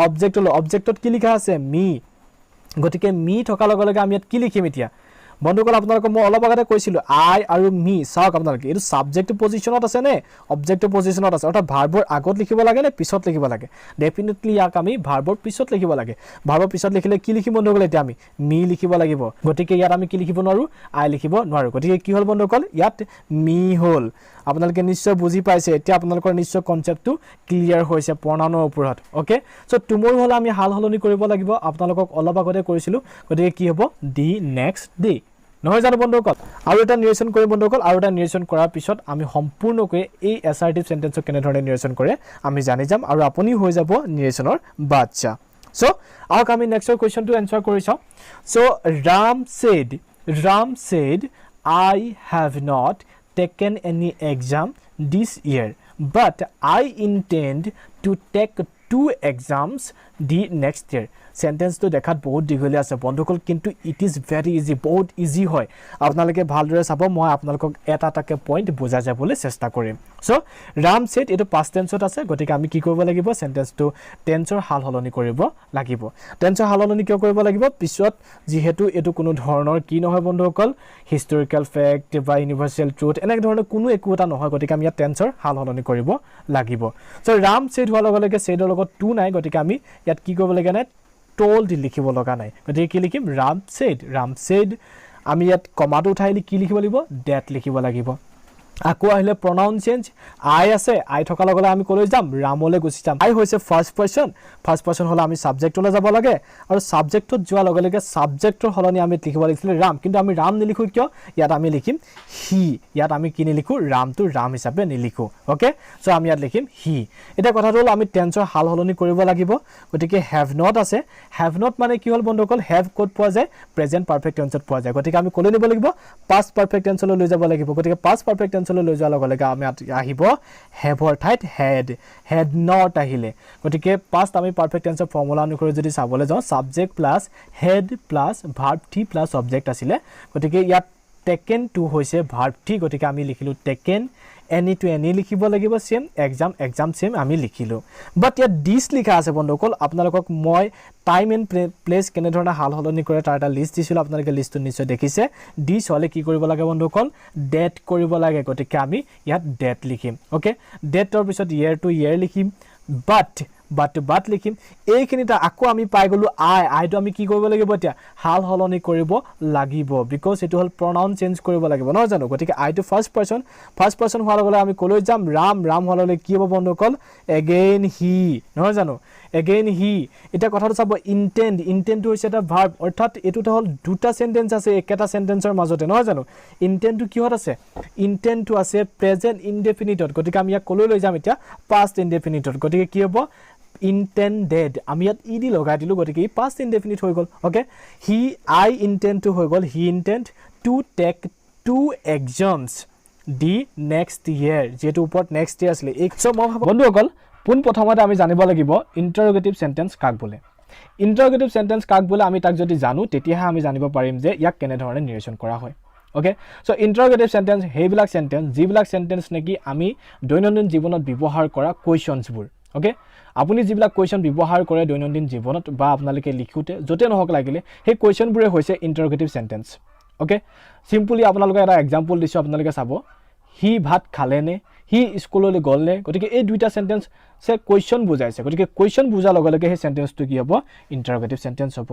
অবজেক্টত কি লিখা আছে মি গতিকে মি থকা লগে লগে আমি ইয়াত কি লিখিম এতিয়া বন্ধুসকল আপোনালোকক মই অলপ আগতে কৈছিলো আই আৰু মি চাওক আপোনালোকে এটো সাবজেক্টিভ পজিশনত আছে নে অবজেক্টিভ পজিশনত আছে অৰ্থাৎ ভাৰ্বৰ আগত লিখিব লাগে নে পিছত লিখিব লাগে ডেফিনেটলি ইয়াক আমি ভাৰ্বৰ পিছত লিখিব লাগে ভাৰ্বৰ পিছত লিখিলে কি লিখিম বন্ধুসকল এতিয়া আমি মি লিখিব লাগিব গতিকে ইয়াত আমি কি লিখিব নোৱাৰো আই লিখিব নোৱাৰো গতিকে কি হল বন্ধুসকল ইয়াত মি হল আপোনালোকে নিশ্চয় বুজি পাইছে এতিয়া আপোনালোকৰ নিশ্চয় কনসেপ্টটো ক্লিয়াৰ হৈছে প্ৰনাউনৰ ওপৰত ওকে সো টুমৰো হলে আমি হাল হলনি কৰিব লাগিব আপোনালোকক অলপ আগতে কৰিছিলো গতিকে কি হ'ব দি নেক্সট ডে নহয় জানো বন্ধুসকল আৰু এটা নিৰেশন কৰি বন্ধুসকল আৰু এটা নিৰেশন কৰাৰ পিছত আমি সম্পূৰ্ণকৈ এই এছাৰটিভ সেন্টেন্সক কেনে ধৰণে নিৰেশন কৰে আমি জানি যাম আৰু আপুনি হৈ যাব নিৰেশনৰ বাচ্চা সো আহক আমি নেক্সটৰ কোৱেশ্চনটো এনসাৰ কৰি চাও so Ram said I have not taken any exam this year but I intend to take 2 exams the next year sentence to দেখাত বহুত দীঘলীয়া আছে বন্ধুসকল কিন্তু ইট ইজ ভেৰি ইজি বহুত ইজি হয় আপোনালোকে ভালদৰে চাব মই আপোনালোকক এটা টাকে পইণ্ট বুজা যাবলৈ চেষ্টা কৰিম সো ৰাম সেড এটো পাস্ট টেন্সত আছে গতিকে আমি কি কৰিব লাগিব সেন্টেন্সটো টেন্সৰ হাল হলনি কৰিব লাগিব টেন্সৰ হাল হলনি কিয় কৰিব লাগিব পিছত যেহেতু এটো কোনো ধৰণৰ কি নহয় বন্ধুসকল হিষ্টৰিকেল ফ্যাক্ট বা ইউনিভাৰ্সাল ট্ৰুথ এনে ধৰণৰ কোনো একোটা নহয় গতিকে আমি ইয়াত টেন্সৰ হাল হলনি কৰিব লাগিব সো ৰাম সেড হোৱাৰ লগে লগে সেডৰ লগত টু নাই গতিকে আমি ইয়াত কি কৰিব লাগে নাই told লিখিব লগা নাই গতিকে কি লিখিম Ram said আমি ইয়াত কমাটো উঠাইলি কি লিখিব লাগিব that লিখিব লাগিব আকৌ আহিলে pronoun change I আছে I থকা লগলে আমি কলৈ যাম ৰামলৈ গুচি যাম I হৈছে ফাৰ্স্ট পাৰসন হলে আমি সাবজেক্টলৈ যাব লাগে আৰু সাবজেক্টত যোৱা লগে লগে সাবজেক্টৰ হলনি আমি লিখিব লাগিছিল ৰাম কিন্তু আমি ৰাম নিলিখো কিয় ইয়াত আমি লিখিম হি ইয়াত আমি কি নিলিখো ৰামটো ৰাম হিচাপে নিলিখো ওকে সো আমি ইয়াত লিখিম হি এটা কথাটো হল আমি টেন্সৰ হাল হলনি কৰিব লাগিব গতিকে have not আছে have not মানে কি হল বন্ধুসকল have কোড পোৱা যায় প্ৰেজেন্ট পাৰফেক্ট টেন্সত পোৱা যায় গতিকে আমি কলৈ নিব লাগিব past পাৰফেক্ট টেন্সলৈ লৈ যাব লাগিব গতিকে past পাৰফেক্ট টেন্সলৈ লৈ যোৱা লগে লগে আমি আহিব have ৰ ঠাইত had not আহিলে গতিকে past আমি পাৰফেক্ট টেন্সৰ ফৰ্মুলা অনুসৰি যদি চাবলৈ যাও subject plus had plus verb T plus object আছিলে গতিকে ইয়াত taken to হৈছে ভার্ব টি গতিকে আমি লিখিলো taken any to any লিখিব লাগিব সেম exam সেম আমি লিখিলো বাট ইয়াত দিস লিখা আছে বন্ধুসকল আপোনালোকক মই টাইম এন্ড প্লেস কেনে ধৰণে হাল হলনি কৰে তাৰ এটা লিষ্ট দিছিল আপোনালোকে লিষ্টটো নিশ্চয় দেখিছে দিস হলে কি কৰিব লাগে বন্ধুসকল ডেট কৰিব লাগে গতিকে আমি ইয়াত ডেট লিখিম ওকে ডেটৰ পিছত year to year লিখিম বাট লিখিম এইখিনিটা আকৌ আমি পাই গলো আইটো আমি কি কৰিব লাগিব এতিয়া হাল হলনি কৰিব লাগিব বিকজ এটো হল pronoun চেঞ্জ কৰিব লাগিব নহয় জানো গতিকে আইটো ফাৰ্স্ট পাৰসন হোৱাৰ লগে আমি কলৈ যাম ৰাম হললে কি হ'ব বন্ধুসকল again he নহয় জানো again he এটা কথাটো চাব ইন্টেন্ট টো হৈছে এটা ভার্ব অৰ্থাৎ এটোটা হল দুটা সেন্টেন্স আছে একেটা সেন্টেন্সৰ মাজতে নহয় জানো ইন্টেন্ট টো কিহত আছে ইন্টেন্ট টো আছে প্ৰেজেন্ট ইনডেফিনিটত গতিকে আমি ইয়াক কলৈ লৈ যাম এতিয়া পাস্ট ইনডেফিনিটত গতিকে কি হ'ব intended আমি ইয়াত ed লগাই দিলো গতিকে ই পাস্ট ইনডেফিনিট হৈ গল ওকে I intend to হৈ গল he intend to take 2 exams the next year যেটো ওপৰত next year আসলে সো মই ভাবো বন্ধুসকল পুন প্ৰথমতে আমি জানিব লাগিব ইন্টাৰোগেটিভ সেন্টেন্স কাক বোলে ইন্টাৰোগেটিভ সেন্টেন্স কাক বোলে আমি তাক যদি জানো তেতিয়াহে আমি জানিব পাৰিম যে ইয়াক কেনে ধৰণে নিৰ্দেশন কৰা হয় ওকে সো ইন্টাৰোগেটিভ সেন্টেন্স হেবিলাক সেন্টেন্স যিবিলাক সেন্টেন্স নেকি আমি দৈনন্দিন জীৱনত ব্যৱহাৰ কৰা কোৱেশ্চনছবোৰ ওকে আপুনি যিবিলাক কোৱেশ্চন ব্যৱহাৰ কৰে দৈনন্দিন জীৱনত বা আপোনালোকে লিখোতে যতে নহক লাগিলে সেই কোৱেশ্চনবোৰে হৈছে ইন্টাৰোগেটিভ সেন্টেন্স ওকে সিম্পলি আপোনালোকে এটা এক্সাম্পল দিছো আপোনালোকে চাব হি ভাত খালেনে হি স্কুললৈ গলনে গতিকে এই দুইটা সেন্টেন্স সে কোৱেশ্চন বুজাইছে গতিকে কোৱেশ্চন বুজা লগে লগে সেই সেন্টেন্সটো কি হ'ব ইন্টাৰোগেটিভ সেন্টেন্স হ'ব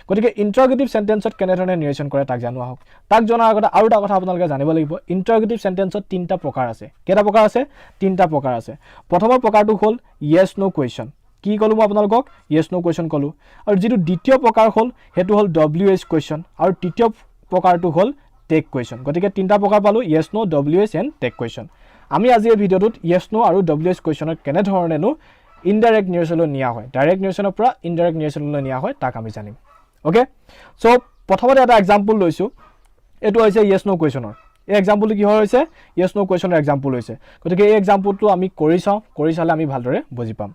গতিকে ইন্টাৰোগেটিভ সেন্টেন্সত কেনে ধৰণে নিৰ্দেশন কৰে তাক জানো আহক তাক জনাৰ আগতে আৰু এটা কথা আপোনালোকে জানিব লাগিব ইন্টাৰোগেটিভ সেন্টেন্সত তিনটা প্ৰকাৰ আছে কেটা প্ৰকাৰ আছে তিনটা প্ৰকাৰ আছে প্ৰথমৰ প্ৰকাৰটো হ'ল yes no question কি কলো মই আপোনালোকক yes no question কলো আৰু যেটো দ্বিতীয় প্ৰকাৰ হ'ল হেতু হ'ল ws question আৰু তৃতীয় প্ৰকাৰটো হ'ল take question গতিকে তিনটা প্ৰকাৰ পালো yes no ws and take question আমি আজি এই ভিডিওটোত yes no আৰু ws questionৰ কেনে ধৰণেনো ইনডাইৰেক্ট নিৰ্দেশনলৈ নিয়া হয় ডাইৰেক্ট নিৰ্দেশনৰ পৰা ইনডাইৰেক্ট নিৰ্দেশনলৈ নিয়া হয় তাক আমি জানিম ওকে সো প্ৰথমতে এটা এক্সাম্পল লৈছো এটো হৈছে yes no questioner এই এক্সাম্পলটো কি হৈছে yes no questioner এক্সাম্পল হৈছে গতিকে এই এক্সাম্পলটো আমি কৰি চালে আমি ভালদৰে বুজি পাম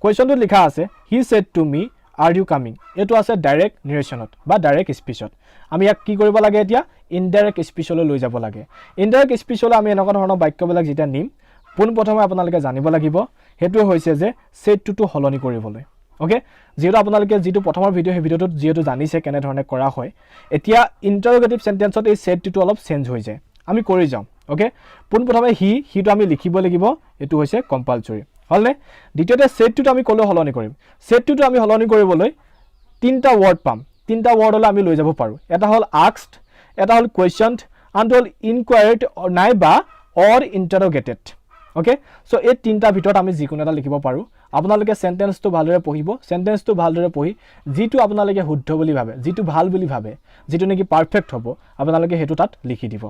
কোৱেশ্চনটো লিখা আছে he said to me are you coming এটো আছে ডাইৰেক্ট নিৰ্দেশনত বা ডাইৰেক্ট স্পিচত আমি ইয়াক কি কৰিব লাগে এতিয়া ইনডাইৰেক্ট স্পিচলৈ লৈ যাব লাগে ইনডাইৰেক্ট স্পিচলৈ আমি এনেকুৱা ধৰণৰ বাক্যবিলাক যেটা নিম পুন প্ৰথমে আপোনালোকে জানিব লাগিব হেতু হৈছে যে said to হলনি কৰিবলৈ ওকে যেটো আপোনালোকে যেটো প্ৰথমৰ ভিডিও হে ভিডিওটো যেটো জানিছে কেনে ধৰণে কৰা হয় এতিয়া ইন্টাৰোগেটিভ সেন্টেন্সত এই said to অলপ চেঞ্জ হৈ যায় আমি কৰি যাম ওকে পুন প্ৰথমে হিটো আমি লিখিব লাগিব এটো হৈছে কম্পালসৰি হলনে দ্বিতীয়তে said to আমি কলৈ হলনি কৰিম said to আমি হলনি কৰিবলৈ তিনটা ওয়াৰ্ড পাম তিনটা ওয়াৰ্ড হলে আমি লৈ যাব পাৰো এটা হল asked এটা হল questioned and hall inquired or নাইবা or interrogated ওকে সো এই তিনটা ভিতৰত আমি যিকোনো এটা লিখিব পাৰো আপোনালোকে সেন্টেন্সটো ভালদৰে পঢ়িব সেন্টেন্সটো ভালদৰে পঢ়ি যেটো আপোনালোকে শুদ্ধ বুলি ভাবে যেটো ভাল বুলি ভাবে যেটো নেকি পাৰফেক্ট হ'ব আপোনালোকে হেতু তাত লিখি দিব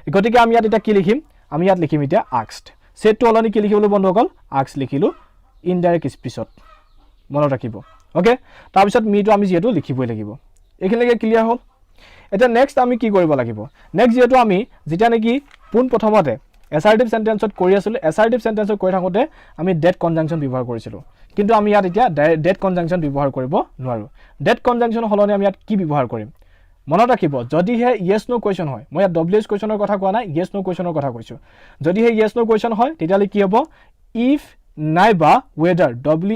গতিকে আমি ইয়াত এটা কি লিখিম আমি ইয়াত লিখিম এতিয়া asked said to অলনি কি লিখিবলৈ বন্ধুসকল asked লিখিলো ইনডাইৰেক্ট স্পিচত মনত ৰাখিব ওকে তাৰ পিছত মিটো আমি যেটো লিখিবই লাগিব এইখিনিলৈকে ক্লিয়াৰ হ'ল এটা নেক্সট আমি কি কৰিব লাগিব নেক্সট যেটো আমি যেটা নেকি পুন প্ৰথমতে assertive সেন্টেন্সত কৰি আছিল assertive সেন্টেন্সত কৰি থাকোতে আমি that conjunction ব্যৱহাৰ কৰিছিল কিন্তু আমি ইয়াত এতিয়া that conjunction ব্যৱহাৰ কৰিব নোৱাৰো that conjunction হলনি আমি ইয়াত কি ব্যৱহাৰ কৰিম মনত ৰাখিব যদি হে yes no question হয় মই ইয়াত ws questioner কথা কোৱা নাই yes no questioner কথা কৈছো যদি হে yes no question হয় তেতিয়ালে কি হ'ব if নাইবা whether whether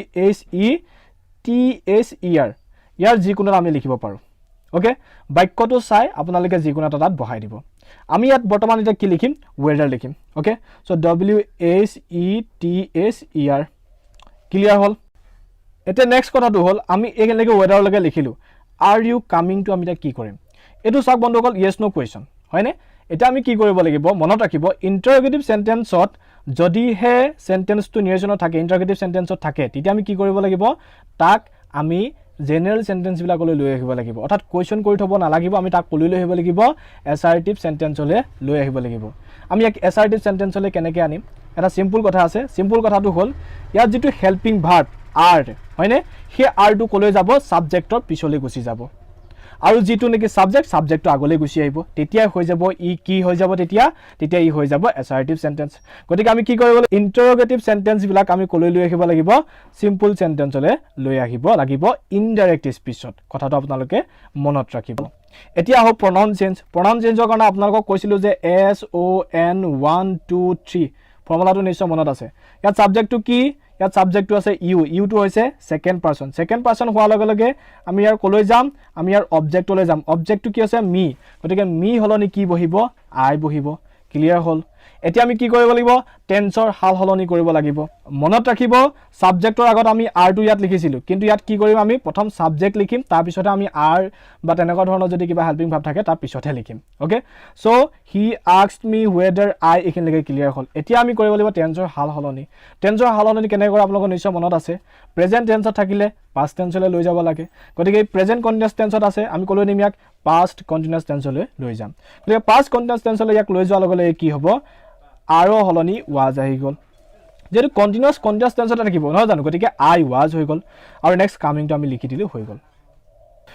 ইয়াৰ যিকোনো আমি লিখিব পাৰো ওকে বাক্যটো চাই আপোনালোকে যিকোনো এটা তাত বহাই দিব আমি ইয়াত বৰ্তমান এটা কি লিখিম whether লিখিম ওকে সো whether ক্লিয়াৰ হল এটা নেক্সট কথাটো হল আমি একেলগে whether লগে লিখিলো are you coming to আমি এটা কি কৰিম এটো সব বন্ধুসকল yes no question হয়নে এটা আমি কি কৰিব লাগিব মনত ৰাখিব ইন্টাৰোগেটিভ সেন্টেন্সত যদি হে সেন্টেন্সটো নিৰ্দেশনত থাকে ইন্টাৰোগেটিভ সেন্টেন্সত থাকে তেতিয়া আমি কি কৰিব লাগিব তাক আমি জেনাৰেল সেন্টেন্স বিলাকলৈ লৈ আহিব লাগিব অৰ্থাৎ কোৱেশ্চন কৰি থব নালাগিব আমি তাক কলৈ লৈ আহিব লাগিব assertive সেন্টেন্সলৈ লৈ আহিব লাগিব আমি এক assertive সেন্টেন্সলৈ কেনেকৈ আনিম এটা সিম্পল কথা আছে সিম্পল কথাটো হল ইয়াত যেটো হেল্পিং ভাৰ্ব are হয়নে হে are টু কলৈ যাব সাবজেক্টৰ পিছলৈ গুছি যাব আৰু যেটো নেকি সাবজেক্টটো আগলৈ গুছি আহিব তেতিয়া হৈ যাব ই কি হৈ যাব তেতিয়া ই হৈ যাব assertive sentence গতিকে আমি কি কৰিব লাগিব ইন্টাৰোগেটিভ সেন্টেন্স বিলাক আমি কলৈ লৈ আহিব লাগিব সিম্পল সেন্টেন্সলৈ লৈ আহিব লাগিব ইনডাইৰেক্ট স্পিচত কথাটো আপোনালোকে মনত ৰাখিব এতিয়া আহক pronoun চেঞ্জৰ কাৰণে আপোনালোকক কৈছিলো যে s o n 1 2 3 ফৰ্মুলাটো নিশ্চয় মনত আছে ইয়াত সাবজেক্টটো কি ইয়াত সাবজেক্টটো আছে ইউ টু হৈছে সেকেন্ড পাৰসন হোৱাৰ লগে লগে আমি ইয়াৰ কলৈ যাম আমি ইয়াৰ অবজেক্টলৈ যাম অবজেক্টটো কি আছে মি গতিকে মি হলনি কি বহিব আই বহিব ক্লিয়াৰ হল এতিয়া আমি কি কৰিব লাগিব টেন্সৰ হাল হলনি কৰিব লাগিব মনত ৰাখিব সাবজেক্টৰ আগত আমি r টো ইয়াত লিখিছিলো কিন্তু ইয়াত কি কৰিম আমি প্ৰথম সাবজেক্ট লিখিম তাৰ পিছতে আমি r বা তেনেকুৱা ধৰণৰ যদি কিবা হেল্পিং ভাব থাকে তাৰ পিছতে লিখিম okay so he asked me whether I এখিনলৈকে ক্লিয়াৰ হ'ল এতিয়া আমি কৰিব লাগিব টেন্সৰ হাল হলনি কেনেকৈ কৰে আপোনালোকৰ নিশ্চয় মনত আছে প্ৰেজেন্ট টেন্সত থাকিলে past টেন্সলৈ লৈ যাব লাগে গতিকে প্ৰেজেন্ট কন্টিনিউয়াস টেন্সত আছে আমি কলৈ নিম ইয়াক past কন্টিনিউয়াস টেন্সলৈ লৈ যাম গতিকে past কন্টিনিউয়াস টেন্সলৈ ইয়াক লৈ যোৱাৰ লগে লগে কি হ'ব r হলনি was আহি গ'ল যেটো কন্টিনিউয়াস টেন্সত থাকিব নহয় জানো গতিকে I was হৈ গ'ল আৰু নেক্সট কামিংটো আমি লিখি দিলে হৈ গ'ল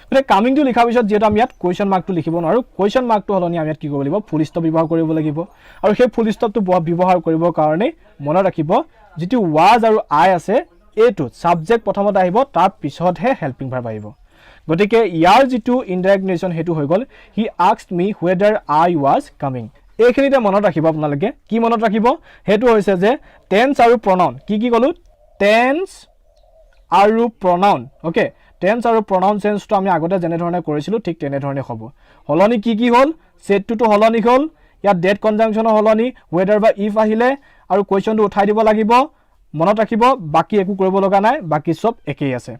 গতিকে কামিংটো লিখাৰ পিছত যেটো আমি ইয়াত কোৱেশ্চন মাৰ্কটো লিখিব নোৱাৰো কোৱেশ্চন মাৰ্কটো হলনি আমি ইয়াত কি কৰিব লাগিব ফুল ষ্টপ ব্যৱহাৰ কৰিব লাগিব আৰু সেই ফুল ষ্টপটো ব্যৱহাৰ কৰিবৰ কাৰণে মনত ৰাখিব যেটো was আৰু I আছে এটো সাবজেক্ট প্ৰথমতে আহিব তাৰ পিছতহে হেল্পিং ভাৰ্ব আহিব গতিকে ইয়াৰ যেটো ইনডাইৰেক্ট নেৰেশন হেতু হৈ গ'ল হি asked me whether I was coming এইখিনিতে মনত ৰাখিব আপোনালোকে কি মনত ৰাখিব হেতু হৈছে যে টেন্স আৰু প্ৰনাউন কি কলো টেন্স আৰু প্ৰনাউন ওকে টেন্স আৰু প্ৰনাউন চেঞ্জটো আমি আগতে যেনে ধৰণে কৰিছিলো ঠিক তেনে ধৰণে হ'ব হলনি কি হ'ল সেটটো হলনি হ'ল ইয়াত ডেট কনজাংচনৰ হলনি whether বা if আহিলে আৰু কোৱেশ্চনটো উঠাই দিব লাগিব মনত ৰাখিব বাকি একো কৰিব লগা নাই বাকি সব একেই আছে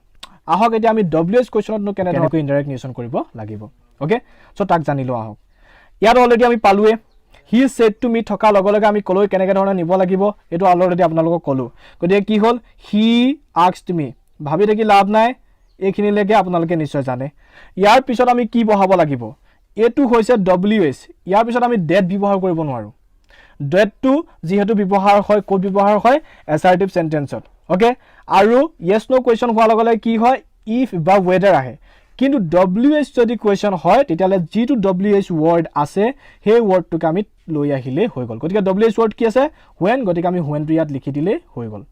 আহক এতিয়া আমি WH কোৱেশ্চনত কেনে ধৰণে ইনডাইৰেক্ট নেৰেশন কৰিব লাগিব ওকে সো তাক জানিলো আহক ইয়াত অলৰেডি আমি পালুৱে হি সেড টু মি থকা লগে লগে আমি কলৈ কেনেকে ধৰণে নিব লাগিব এটো অলৰেডি আপোনালোকক কলো গতিকে কি হ'ল হি আস্কড মি ভাবি দেখি লাভ নাই এইখিনিলৈকে আপোনালোকে নিশ্চয় জানে ইয়াৰ পিছত আমি কি বহাব লাগিব এটো হৈছে WH ইয়াৰ পিছত আমি ডেট ব্যৱহাৰ কৰিব নোৱাৰো ডেটটো যেহেতু ব্যৱহাৰ হয় কোড ব্যৱহাৰ হয় অ্যাসাৰ্টিভ সেন্টেন্সত ওকে আৰু yes no কোৱেশ্চন হোৱা লগে লগে কি হয় if বা whether আহে কিন্তু WH যদি কোৱেশ্চন হয় তেতিয়ালে যেটো WH ওয়ার্ড আছে হে ওয়ার্ডটোক আমি লৈ আহিলে হৈ গল গতিকে WH ওয়ার্ড কি আছে when গতিকে আমি when টো ইয়াত লিখি দিলে হৈ গল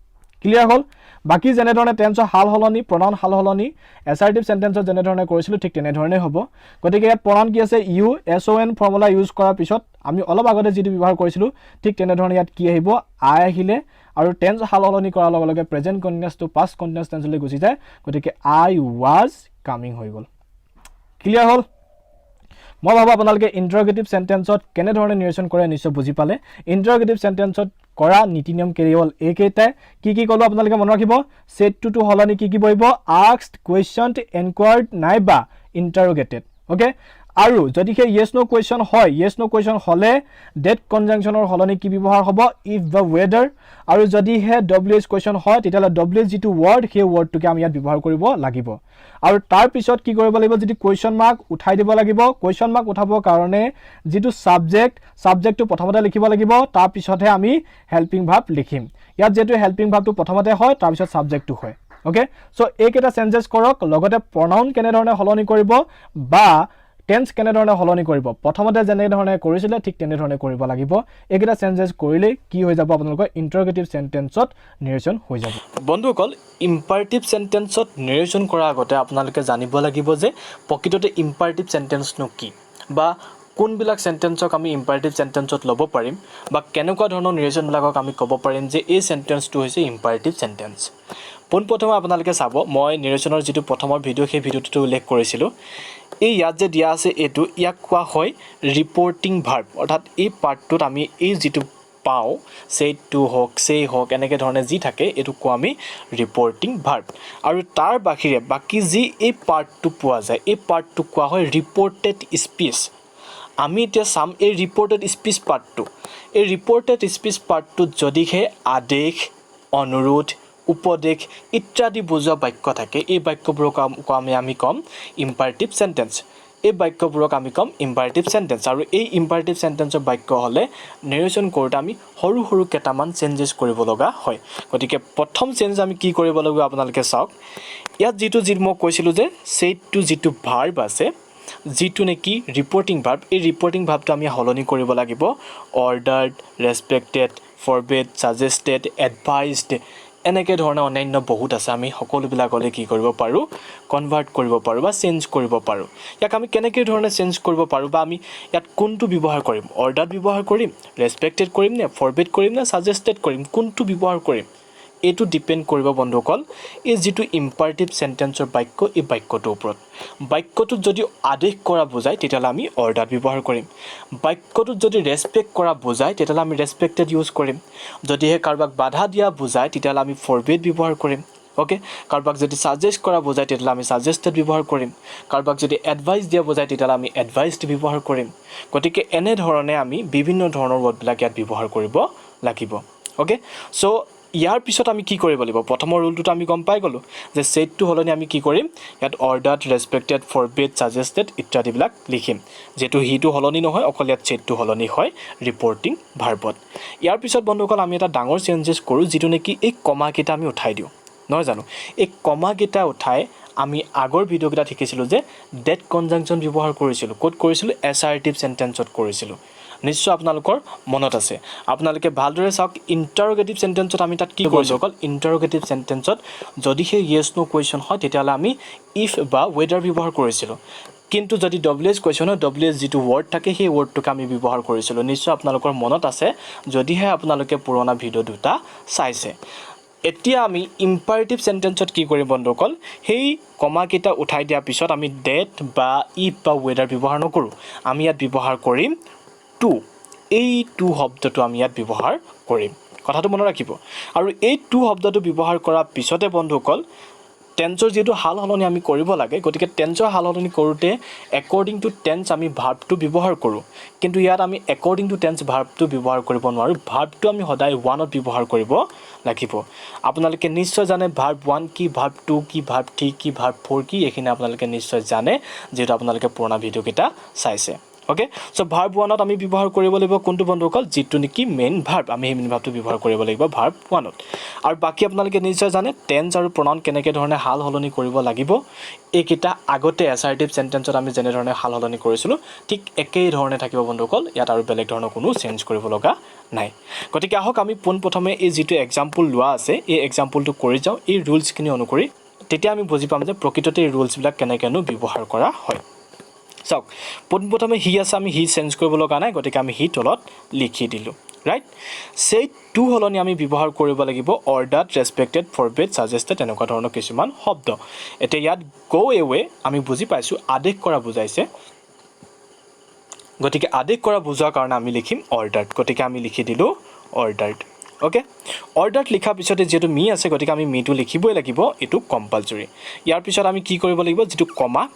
ক্লিয়াৰ হ'ল বাকি যেনে ধৰণে টেন্সৰ হাল হলনি প্ৰনাউন হাল হলনি অ্যাসাৰ্টিভ সেন্টেন্সত যেনে ধৰণে কৰিছিলো ঠিক তেনে ধৰণে হ'ব গতিকে ইয়াত প্ৰনাউন কি আছে ইউ son ফৰ্মুলা ইউজ কৰাৰ পিছত আমি অলপ আগতে যেটো ব্যৱহাৰ কৰিছিলো ঠিক তেনে ধৰণে ইয়াত কি আহিব I আহিলে আৰু টেন্স হাল হলনি কৰাৰ লগে লগে present continuous to past continuous টেন্সলৈ গুচি যায় গতিকে I was coming হৈ গ'ল ক্লিয়াৰ হ'ল মই ভাবো আপোনালোকে ইন্টাৰোগেটিভ সেন্টেন্সত কেনে ধৰণে নিৰেশন কৰে নিশ্চয় বুজি পালে ইন্টাৰোগেটিভ সেন্টেন্সত কৰা নীতি নিয়ম কেৱল একেটাই কি কলো আপোনালোকে মনত ৰাখিব সেট টু হলনি কি বহিব আস্কড কোৱেশ্চনড এনকুৱাৰ্ড নাইবা ইন্টাৰোগেটেড ওকে আৰু যদি হে yes no কোৱেশ্চন হয় yes no কোৱেশ্চন হলে ডেট কনজাংচনৰ হলনি কি ব্যৱহাৰ হ'ব if বা whether আৰু যদি হে WH কোৱেশ্চন হয় তেতিয়ালে WH যেটো ওয়াৰ্ড হে ওয়াৰ্ডটোকে আমি ইয়াত ব্যৱহাৰ কৰিব লাগিব আৰু তাৰ পিছত কি কৰিব লাগিব যদি কোৱেশ্চন মাৰ্ক উঠাই দিব লাগিব কোৱেশ্চন মাৰ্ক উঠাবৰ কাৰণে যেটো সাবজেক্টটো প্ৰথমতে লিখিব লাগিব তাৰ পিছতহে আমি হেল্পিং ভাৰ্ব লিখিম ইয়াত যেটো হেল্পিং ভাৰ্বটো প্ৰথমতে হয় তাৰ পিছত সাবজেক্টটো হয় ওকে সো এইকেটা চেঞ্জেস কৰক লগতে প্ৰনাউন কেনে ধৰণে হলনি কৰিব বা টেন্স কেনে ধৰণে হলনি কৰিব প্ৰথমতে যেনে ধৰণে কৰিছিলে ঠিক তেনে ধৰণে কৰিব লাগিব এইকেটা চেঞ্জেস কৰিলে কি হৈ যাব আপোনালোকৰ ইন্টাৰোগেটিভ সেন্টেন্সত নেৰেশন হৈ যাব বন্ধুসকল ইম্পাৰেটিভ সেন্টেন্সত নেৰেশন কৰাৰ আগতে আপোনালোকে জানিব লাগিব যে প্ৰকৃততে ইম্পাৰেটিভ সেন্টেন্স নো কি বা কোনবিলাক সেন্টেন্সক আমি ইম্পাৰেটিভ সেন্টেন্সত ল'ব পাৰিম বা কেনেকুৱা ধৰণৰ নেৰেশন বিলাকক আমি ক'ব পাৰিম যে এই সেন্টেন্সটো হৈছে ইম্পাৰেটিভ সেন্টেন্স পোনপ্ৰথমে আপোনালোকে চাব মই নেৰেশনৰ যেটো প্ৰথমৰ ভিডিও সেই ভিডিওটো উল্লেখ কৰিছিলো এই ইয়াত যে দিয়া আছে এটো ইয়াক কোৱা হয় ৰিপৰ্টিং ভাৰ্ব অৰ্থাৎ এই পাৰ্টটোত আমি এই যেটো পাও say to হক এনেকে ধৰণে যি থাকে এটো কোৱা আমি ৰিপৰ্টিং ভাৰ্ব আৰু তাৰ বাহিৰে বাকি যি এই পাৰ্টটো পোৱা যায় এই পাৰ্টটো কোৱা হয় ৰিপৰ্টেড স্পিচ আমি এতিয়া সাম এই ৰিপৰ্টেড স্পিচ পাৰ্টটো এই ৰিপৰ্টেড স্পিচ পাৰ্টটো যদিহে আদেশ অনুৰোধ উপদেশ ইত্যাদি বুজোৱা বাক্য থাকে এই বাক্যবোৰক আমি কম ইম্পাৰেটিভ সেন্টেন্স এই বাক্যবোৰক আমি কম ইম্পাৰেটিভ সেন্টেন্স আৰু এই ইম্পাৰেটিভ সেন্টেন্সৰ বাক্য হলে নেৰেশন কৰোতে আমি সৰু কেটামান চেঞ্জেস কৰিব লগা হয় গতিকে প্ৰথম চেঞ্জ আমি কি কৰিব লাগিব আপোনালোকে চাওক ইয়াত যেটো মই কৈছিলো যে say to যেটো ভাৰ্ব আছে যেটো নেকি ৰিপৰ্টিং ভাৰ্ব এই ৰিপৰ্টিং ভাৰ্বটো আমি হলনি কৰিব লাগিব অৰ্ডাৰ্ড ৰেসপেক্টেড ফৰবিড সাজেষ্টেড এডভাইজড এনেকে ধৰণৰ অন্যান্য বহুত আছে আমি সকলোবিলাকলে কি কৰিব পাৰো কনভাৰ্ট কৰিব পাৰো বা চেঞ্জ কৰিব পাৰো ইয়াক আমি কেনেকে ধৰণে চেঞ্জ কৰিব পাৰো বা আমি ইয়াত কোনটো ব্যৱহাৰ কৰিম অৰ্ডাৰ ব্যৱহাৰ কৰিম ৰেসপেক্টেড কৰিম নে ফৰবিড কৰিম নে সাজেষ্টেড কৰিম কোনটো ব্যৱহাৰ কৰিম এইটো ডিপেণ্ড কৰিব বন্ধুসকল এই যিটো ইম্পাৰেটিভ সেন্টেন্সৰ বাক্য এই বাক্যটোৰ ওপৰত বাক্যটোত যদি আদেশ কৰা বুজায় তেতিয়াহ'লে আমি অৰ্ডাৰ ব্যৱহাৰ কৰিম বাক্যটোত যদি ৰেসপেক্ট কৰা বুজায় তেতিয়াহ'লে আমি ৰেসপেক্টেড ইউজ কৰিম যদিহে কাৰোবাক বাধা দিয়া বুজায় তেতিয়াহ'লে আমি ফৰবিড ব্যৱহাৰ কৰিম ওকে কাৰোবাক যদি সাজেষ্ট কৰা বুজায় তেতিয়াহ'লে আমি সাজেষ্টেড ব্যৱহাৰ কৰিম কাৰোবাক যদি এডভাইস দিয়া বুজায় তেতিয়াহ'লে আমি এডভাইসড ব্যৱহাৰ কৰিম গতিকে এনে ধৰণে আমি বিভিন্ন ধৰণৰ ৱৰ্ডবিলাক ইয়াত ব্যৱহাৰ কৰিব লাগিব ওকে সো ইয়াৰ পিছত আমি কি কৰিব লাগিব প্ৰথমৰ ৰুলটো আমি গম পাই গলো যে সেটটো হলনি আমি কি কৰিম ইয়াত অৰ্ডাৰড ৰেসপেক্টেড ফৰবিড সাজেষ্টেড ইত্যাদিবিলাক লিখিম যেটো হিটো হলনি নহয় অকল ইয়াত সেটটো হলনি হয় ৰিপৰ্টিং ভাৰ্বত ইয়াৰ পিছত বন্ধুসকল আমি এটা ডাঙৰ চেঞ্জেছ কৰো যেটো নেকি এই কমা কেইটা আমি উঠাই দিও নহয় জানো এই কমা কেইটা উঠাই আমি আগৰ ভিডিও কেইটা শিকিছিলো যে ডেট কনজাংচন ব্যৱহাৰ কৰিছিলো কোড কৰিছিলো এছাৰটিভ সেন্টেন্সত কৰিছিলো নিশ্চয় আপোনালোকৰ মনত আছে আপোনালোকে ভালদৰে চাওক ইন্টাৰোগেটিভ সেন্টেন্সত আমি তাত কি কৰিছো অকল ইন্টাৰোগেটিভ সেন্টেন্সত যদি হে ইয়েস নো কোৱেশ্চন হয় তেতিয়ালে আমি ইফ বা ওয়েদাৰ ব্যৱহাৰ কৰিছিলো কিন্তু যদি ডব্লিউএছ কোৱেশ্চন ডব্লিউএছ যেটো ওয়াৰ্ড থাকে সেই ওয়াৰ্ডটোক আমি ব্যৱহাৰ কৰিছিলো নিশ্চয় আপোনালোকৰ মনত আছে যদিহে আপোনালোকে পুৰণা ভিডিও দুটা চাইছে এতিয়া আমি ইম্পাৰেটিভ সেন্টেন্সত কি কৰিম বন্ধুসকল হেই কমা কেইটা উঠাই দিয়া পিছত আমি ডেট বা ইফ বা ওয়েদাৰ ব্যৱহাৰ নকৰো আমি ইয়াত ব্যৱহাৰ কৰিম টু এই টু শব্দটো আমি ইয়াত ব্যৱহাৰ কৰিম কথাটো মনত ৰাখিব আৰু এই টু শব্দটো ব্যৱহাৰ কৰাৰ পিছতে বন্ধুসকল টেন্সৰ যেটো হাল হলনি আমি কৰিব লাগে গতিকে টেন্সৰ হাল হলনি কৰোতে একৰ্ডিং টু টেন্স আমি ভাৰ্বটো ব্যৱহাৰ কৰো কিন্তু ইয়াত আমি একৰ্ডিং টু টেন্স ভাৰ্বটো ব্যৱহাৰ কৰিব নোৱাৰো ভাৰ্বটো আমি সদায় ওৱানত ব্যৱহাৰ কৰিব লাগিব আপোনালোকে নিশ্চয় জানে ভাৰ্ব 1 কি ভাৰ্ব 2 কি ভাৰ্ব 3 কি ভাৰ্ব 4 কি এখিনি আপোনালোকে নিশ্চয় জানে যেটো আপোনালোকে পুৰণা ভিডিও কেইটা চাইছে ওকে সো ভাৰ্ব 1ত আমি ব্যৱহাৰ কৰিব লাগিব কোনটো বন্ধুসকল যেটো নেকি মেইন ভাৰ্ব আমি এই মেইন ভাৰ্বটো ব্যৱহাৰ কৰিব লাগিব ভাৰ্ব 1ত আৰু বাকি আপোনালোকে নিশ্চয় জানে টেন্স আৰু প্ৰনাউন কেনেকৈ ধৰণে হাল হলনি কৰিব লাগিব এইকেইটা আগতে এছাৰটিভ সেন্টেন্সত আমি যেনে ধৰণে হাল হলনি কৰিছিলো ঠিক একেই ধৰণে থাকিব বন্ধুসকল ইয়াত আৰু বেলেগ ধৰণৰ কোনো চেঞ্জ কৰিব লগা নাই গতিকে আহক আমি পোনপ্ৰথমে এই যেটো এক্সাম্পল লোৱা আছে এই এক্সাম্পলটো কৰি যাও এই ৰুলছখিনি অনুসৰি তেতিয়া আমি বুজি পাম যে প্ৰকৃততে এই ৰুলছবিলাক কেনেকেনো ব্যৱহাৰ কৰা হয় সক পোনপ্ৰথমে হি আছে আমি হি চেঞ্জ কৰিব লগা নাই গতিকে আমি হি তলত লিখি দিলো ৰাইট সেট টু হলনি আমি ব্যৱহাৰ কৰিব লাগিব অৰ্ডাৰড ৰেসপেক্টেড ফৰবিড সাজেষ্টেড এনেকুৱা ধৰণৰ কিছুমান শব্দ এতিয়া ইয়াত গো এৱে আমি বুজি পাইছো আদেশ কৰা বুজাইছে গতিকে আদেশ কৰা বুজোৱাৰ কাৰণে আমি লিখিম অৰ্ডাৰড গতিকে আমি লিখি দিলো অৰ্ডাৰড ওকে অৰ্ডাৰড লিখা পিছতে যেটো মি আছে গতিকে আমি মিটো লিখিবই লাগিব এটো কম্পালসৰি ইয়াৰ পিছত আমি কি কৰিব লাগিব যেটো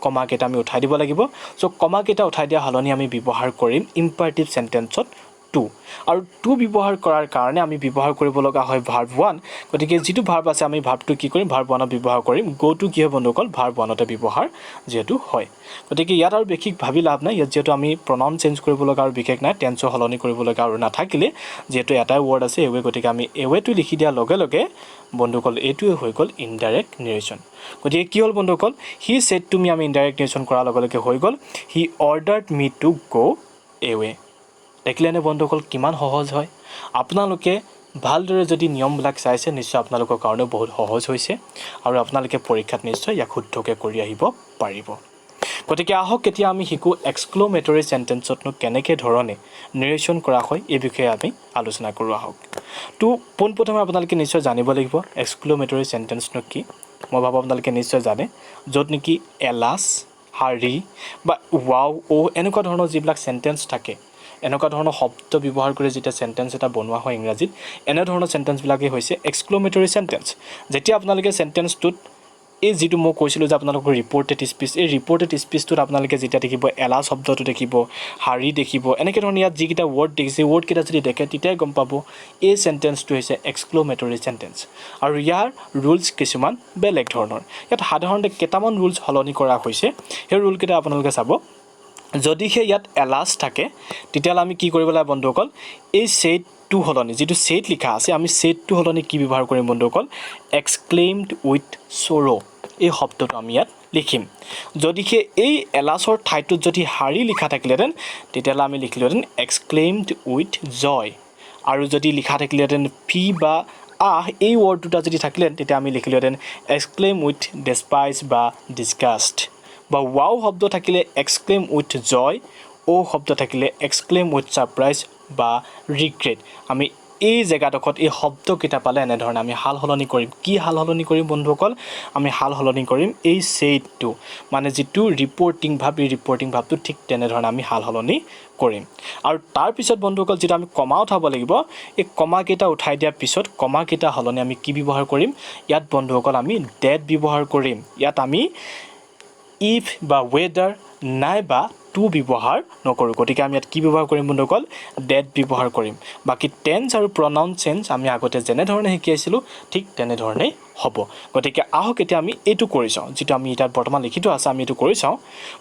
কমা কেটা আমি উঠাই দিব লাগিব সো কমা কেটা উঠাই দিয়া হলনি আমি ব্যৱহাৰ কৰিম ইম্পাৰেটিভ সেন্টেন্সত টু আৰু টু ব্যৱহাৰ কৰাৰ কাৰণে আমি ব্যৱহাৰ কৰিব লগা হয় ভাৰ্ব 1 গতিকে যেটো ভাৰ্ব আছে আমি ভাৰ্বটো কি কৰিম ভাৰ্ব 1ত ব্যৱহাৰ কৰিম গো টু কি হয় বন্ধুসকল ভাৰ্ব 1তে ব্যৱহাৰ যেটো হয় গতিকে ইয়াত আৰু বিশেষ ভাবি লাভ নাই ইয়াত যেটো আমি প্ৰনাউন চেঞ্জ কৰিব লগা আৰু বিশেষ নাই টেন্সৰ হলনি কৰিব লগা আৰু নাথাকিলে যেটো এটাই ওয়াৰ্ড আছে এৱে গতিকে আমি এৱেটো লিখি দিয়া লগে লগে বন্ধুসকল এটোৱে হৈ গল ইনডাইৰেক্ট নেৰেশ্যন গতিকে কি হল বন্ধুসকল হি সেড টু মি আমি ইনডাইৰেক্ট নেৰেশ্যন কৰাৰ লগে লগে হৈ গল হি অৰ্ডাৰড মি টু গো এৱে দেখিলেনে বন্ধুসকল কিমান সহজ হয় আপোনালোকে ভালদৰে যদি নিয়মবিলাক চাইছে নিশ্চয় আপোনালোকৰ কাৰণে বহুত সহজ হৈছে আৰু আপোনালোকে পৰীক্ষাত নিশ্চয় ইয়াক শুদ্ধকৈ কৰি আহিব পাৰিব গতিকে আহক এতিয়া আমি শিকো এক্সক্লেমেটৰী সেন্টেন্সতনো কেনেকৈ ধৰণে নেৰেশ্যন কৰা হয় এই বিষয়ে আমি আলোচনা কৰো আহক তো পোনপ্ৰথমে আপোনালোকে নিশ্চয় জানিব লাগিব এক্সক্লেমেটৰী সেন্টেন্সনো কি মই ভাবো আপোনালোকে নিশ্চয় জানে য'ত নেকি এলাস হাৰি বা ওয়াও ও এনেকুৱা ধৰণৰ যিবিলাক সেন্টেন্স থাকে এনেকুৱা ধৰণৰ শব্দ ব্যৱহাৰ কৰি যেতিয়া সেন্টেন্স এটা বনোৱা হয় ইংৰাজীত এনে ধৰণৰ সেন্টেন্স বিলাকে হৈছে এক্সক্লেমেটৰী সেন্টেন্স যেতিয়া আপোনালোকে সেন্টেন্সটোত এই যেটো মই কৈছিলো যে আপোনালোকৰ ৰিপৰ্টেড স্পিচ এই ৰিপৰ্টেড স্পিচটোত আপোনালোকে যেতিয়া দেখিব এলা শব্দটো দেখিব হাৰি দেখিব এনেকৈ ধৰণৰ ইয়াত যিকিটা ওয়াৰ্ড দেখিছে ওয়াৰ্ড কিটা যদি দেখে তেতিয়া গম পাব এই সেন্টেন্সটো হৈছে এক্সক্লেমেটৰী সেন্টেন্স আৰু ইয়াৰ ৰুলছ কিছুমান বেলেগ ধৰণৰ ইয়াত সাধাৰণতে কেইটামান ৰুলছ হলনি কৰা হৈছে সেই ৰুল কিটা আপোনালোকে চাব যদিহে ইয়াত এলাস থাকে তেতিয়ালে আমি কি কৰিব লাগে বন্ধুসকল এই সেট টু হলনি যেটো সেট লিখা আছে আমি সেট টু হলনি কি ব্যৱহাৰ কৰিম বন্ধুসকল এক্সক্লেইমড উইথ সৰো এই শব্দটো আমি ইয়াত লিখিম যদিহে এই এলাসৰ ঠাইটোত যদি হাৰি লিখা থাকিলেতেন তেতিয়ালে আমি লিখিলোতেন এক্সক্লেইমড উইথ জয় আৰু যদি লিখা থাকিলেতেন ফি বা এই ওয়াৰ্ড দুটা যদি থাকিলেন তেতিয়া আমি লিখিলোতেন এক্সক্লেইম উইথ ডেসপাইজ বা ডিসগাস্ট বা ওয়াও শব্দ থাকিলে এক্সক্লেইম উইথ জয় ও শব্দ থাকিলে এক্সক্লেইম উইথ সারপ্রাইজ বা রিগ্রেট আমি এই জেগাডোখৰত এই শব্দকেইটা পালে এনেধৰণে আমি হাল সলনি কৰিম কি হাল সলনি কৰিম বন্ধুসকল আমি হাল সলনি কৰিম এই সেটটো মানে যেটো ৰিপৰ্টিং ভাব এই ৰিপৰ্টিং ভাবটো ঠিক তেনেধৰণে আমি হাল সলনি কৰিম আৰু তাৰ পিছত বন্ধুসকল যেটা আমি কমা উঠাব লাগিব এই কমা কেইটা উঠাই দিয়াৰ পিছত কমা কেইটা হলনি আমি কি ব্যৱহাৰ কৰিম ইয়াত বন্ধুসকল আমি ডেট ব্যৱহাৰ কৰিম ইয়াত আমি if বা whether নাইবা to ব্যৱহাৰ নকৰো গতিকে আমি ইয়াত কি ব্যৱহাৰ কৰিম বন্ধুসকল that ব্যৱহাৰ কৰিম বাকি tense আৰু pronoun change আমি আগতে যেনে ধৰণে শিকাইছিলো ঠিক তেনে ধৰণে হ'ব গতিকে আহক এতিয়া আমি এটো কৰি চাও যেটো আমি এটা বৰ্তমান লিখিতো আছে আমি এটো কৰি চাও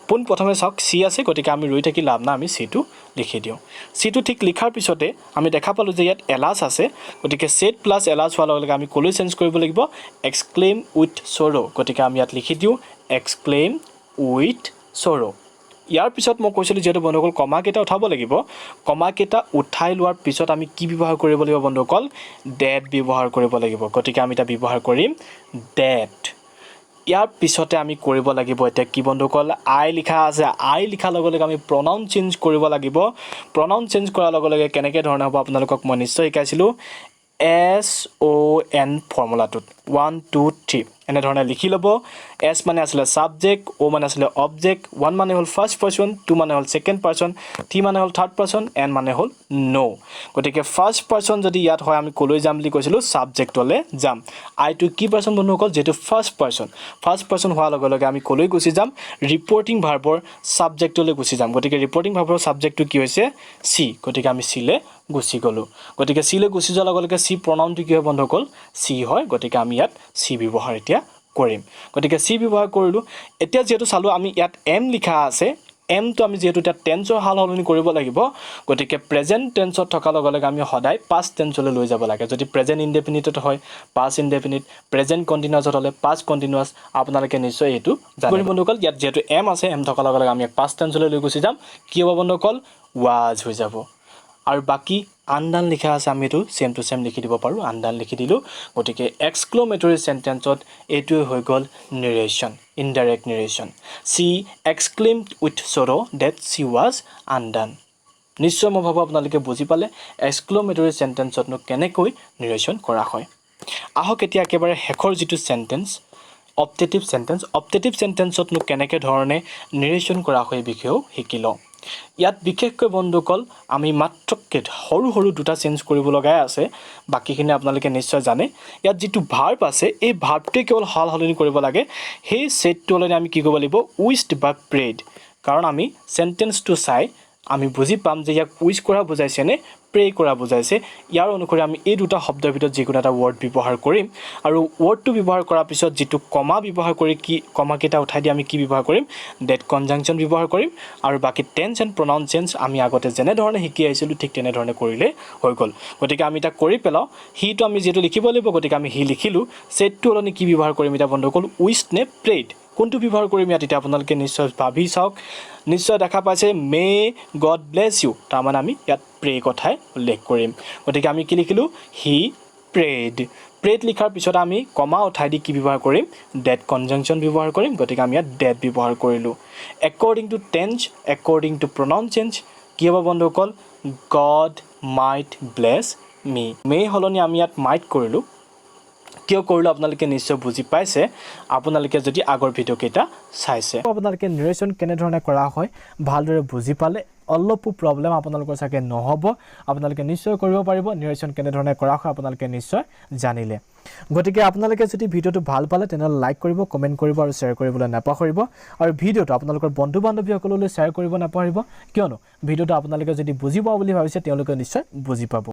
পোন প্ৰথমে চাওক c আছে গতিকে আমি ৰৈ থাকি লাভ না আমি c টো লিখি দিও c টো ঠিক লিখাৰ পিছতে আমি দেখা পালো যে ইয়াত এলাস আছে গতিকে set plus এলাস হোৱাৰ লগে লগে আমি কলৈ চেঞ্জ কৰিব লাগিব exclaim with sorrow গতিকে আমি ইয়াত লিখি দিও exclaim with sorrow ইয়াৰ পিছত মই কৈছিলো যেটো বন্ধুসকল কমা কেটা উঠাব লাগিব কমা কেটা উঠাই লোৱাৰ পিছত আমি কি ব্যৱহাৰ কৰিব লাগিব বন্ধুসকল that ব্যৱহাৰ কৰিব লাগিব গতিকে আমি এটা ব্যৱহাৰ কৰিম that ইয়াৰ পিছতে আমি কৰিব লাগিব এটা কি বন্ধুসকল I লিখা আছে I লিখা লগে লগে আমি pronoun change কৰিব লাগিব pronoun change কৰাৰ লগে লগে কেনেকে ধৰণে হ'ব আপোনালোকক মই নিশ্চয় শিকাইছিলো SON ফৰ্মুলাটোত 1 2 3 এনে ধৰণে লিখি লব S মানে আসলে সাবজেক্ট O মানে আসলে অবজেক্ট 1 মানে হল ফার্স্ট পারসন 2 মানে হল সেকেন্ড পারসন 3 মানে হল থার্ড পারসন N মানে হল নো গতিকে ফার্স্ট পারসন যদি ইয়াত হয় আমি কলৈ যাম বুলি কৈছিলো সাবজেক্টলে যাম I টু কি পারসন বন্ধুসকল যেটো ফার্স্ট পারসন হোৱাৰ লগে লগে আমি কলৈ গুছি যাম ৰিপৰ্টিং ভাৰ্বৰ সাবজেক্টলে গুছি যাম গতিকে ৰিপৰ্টিং ভাৰ্বৰ সাবজেক্টটো কি হৈছে C গতিকে আমি C লে গুছি গলো গতিকে C লে গুছি যোৱাৰ লগে লগে C প্ৰনাউনটো কি হয় বন্ধুসকল C হয় গতিকে আমি ইয়াত C ব্যৱহাৰ এতিয়া কৰিম গতিকে C ব্যৱহাৰ কৰিলো এতিয়া যেটো চালো আমি ইয়াত M লিখা আছে M তো আমি যেটো এটা টেন্সৰ হাল সলনি কৰিব লাগিব গতিকে প্ৰেজেন্ট টেন্সত থকা লগে লগে আমি সদায় পাষ্ট টেন্সলৈ লৈ যাব লাগে যদি প্ৰেজেন্ট ইনডেফিনিটত হয় পাষ্ট ইনডেফিনিট প্ৰেজেন্ট কন্টিনিউয়াছত হলে পাষ্ট কন্টিনিউয়াস আপোনালোকে নিশ্চয় এটো জানিব বন্ধুসকল ইয়াত যেটো M আছে M থকা লগে লগে আমি পাষ্ট টেন্সলৈ লৈ গুছি যাম কি হ'ব বন্ধুসকল was হৈ যাব আৰু বাকি আনডান লিখা আছে আমি এটো সেম টু সেম লিখি দিব পাৰো আনডান লিখি দিলো গতিকে এক্সক্লেমেটৰী সেন্টেন্সত এটো হৈ গল নেৰেশন indirect নেৰেশন she exclaimed with sorrow that she was undone নিশ্চয় মই ভাবো আপোনালোকে বুজি পালে এক্সক্লেমেটৰী সেন্টেন্সত নো কেনেকৈ নেৰেশন কৰা হয় আহক এতিয়া একেবাৰে হেখৰ যেটো সেন্টেন্স অপটেটিভ সেন্টেন্সত নো কেনেকৈ ধৰণে নেৰেশন কৰা হয় বিষয়েও শিকিলো ইয়াত বিশেষকৈ বন্ধুসকল আমি মাত্ৰকে সৰু সৰু দুটা চেঞ্জ কৰিব লগা আছে বাকিখিনি আপোনালোকে নিশ্চয় জানে ইয়াত যেটো ভাৰ্ব আছে এই ভাৰ্বটোৱে কেৱল হাল সলনি কৰিব লাগে সেই সেটটো লৈ আমি কি কৰিব লাগিব wished বা prayed কাৰণ আমি সেন্টেন্সটো চাই আমি বুজি পাম যে ইয়াক উইশ কৰা বুজাইছে নে প্ৰে কৰা বুজাইছে ইয়াৰ অনুসৰি আমি এই দুটা শব্দৰ ভিতৰত যিকোনো এটা ওয়াৰ্ড ব্যৱহাৰ কৰিম আৰু ওয়াৰ্ডটো ব্যৱহাৰ কৰাৰ পিছত যেটো কমা ব্যৱহাৰ কৰি কি কমা কেটা উঠাই দি আমি কি ব্যৱহাৰ কৰিম that conjunction ব্যৱহাৰ কৰিম আৰু বাকি tense and pronoun change আমি আগতে যেনে ধৰণে শিকি আইছিলো ঠিক তেনে ধৰণে কৰিলে হৈ গল গতিকে আমি এটা কৰি পেলাও হিটো আমি যেটো লিখিব লাগিব গতিকে আমি হি লিখিলো সেটটো হলনি কি ব্যৱহাৰ কৰিম এটা বন্ধুসকল wished নে prayed কোনটো ব্যৱহাৰ কৰিম ইয়াত এটা আপোনালোকে নিশ্চয় ভাবি চাওক নিশ্চয় দেখা পাইছে মে গড ব্লেস ইউ তাৰ মানে আমি ইয়াত প্ৰে কথাই উল্লেখ কৰিম গতিকে আমি কি লিখিলো হি প্ৰেড লিখাৰ পিছত আমি কমা উঠাই দি কি ব্যৱহাৰ কৰিম that conjunction ব্যৱহাৰ কৰিম গতিকে আমি ইয়াত that ব্যৱহাৰ কৰিলো according to tense according to pronoun change কি হ'ব বন্ধুসকল God might bless me may হলনি আমি ইয়াত might কৰিলো কিয় কৰিলো আপোনালোকে নিশ্চয় বুজি পাইছে আপোনালোকে যদি আগৰ ভিডিও কেটা চাইছে আপোনালোকে নেৰেশন কেনে ধৰণে কৰা হয় ভালদৰে বুজি পালে অলপো প্ৰবলেম আপোনালোকৰ সাকে নহব আপোনালোকে নিশ্চয় কৰিব পাৰিব নেৰেশন কেনে ধৰণে কৰা হয় আপোনালোকে নিশ্চয় জানিলে গতিকে আপোনালোকে যদি ভিডিওটো ভাল পালে তেনে লাইক কৰিব কমেন্ট কৰিব আৰু শেয়াৰ কৰিবলৈ নাপাহৰিব আৰু ভিডিওটো আপোনালোকৰ বন্ধু বান্ধৱীসকললৈ শেয়াৰ কৰিব নাপাহৰিব কিয়নো ভিডিওটো আপোনালোকে যদি বুজি পাও বুলি ভাবিছে তেওঁলোকে নিশ্চয় বুজি পাব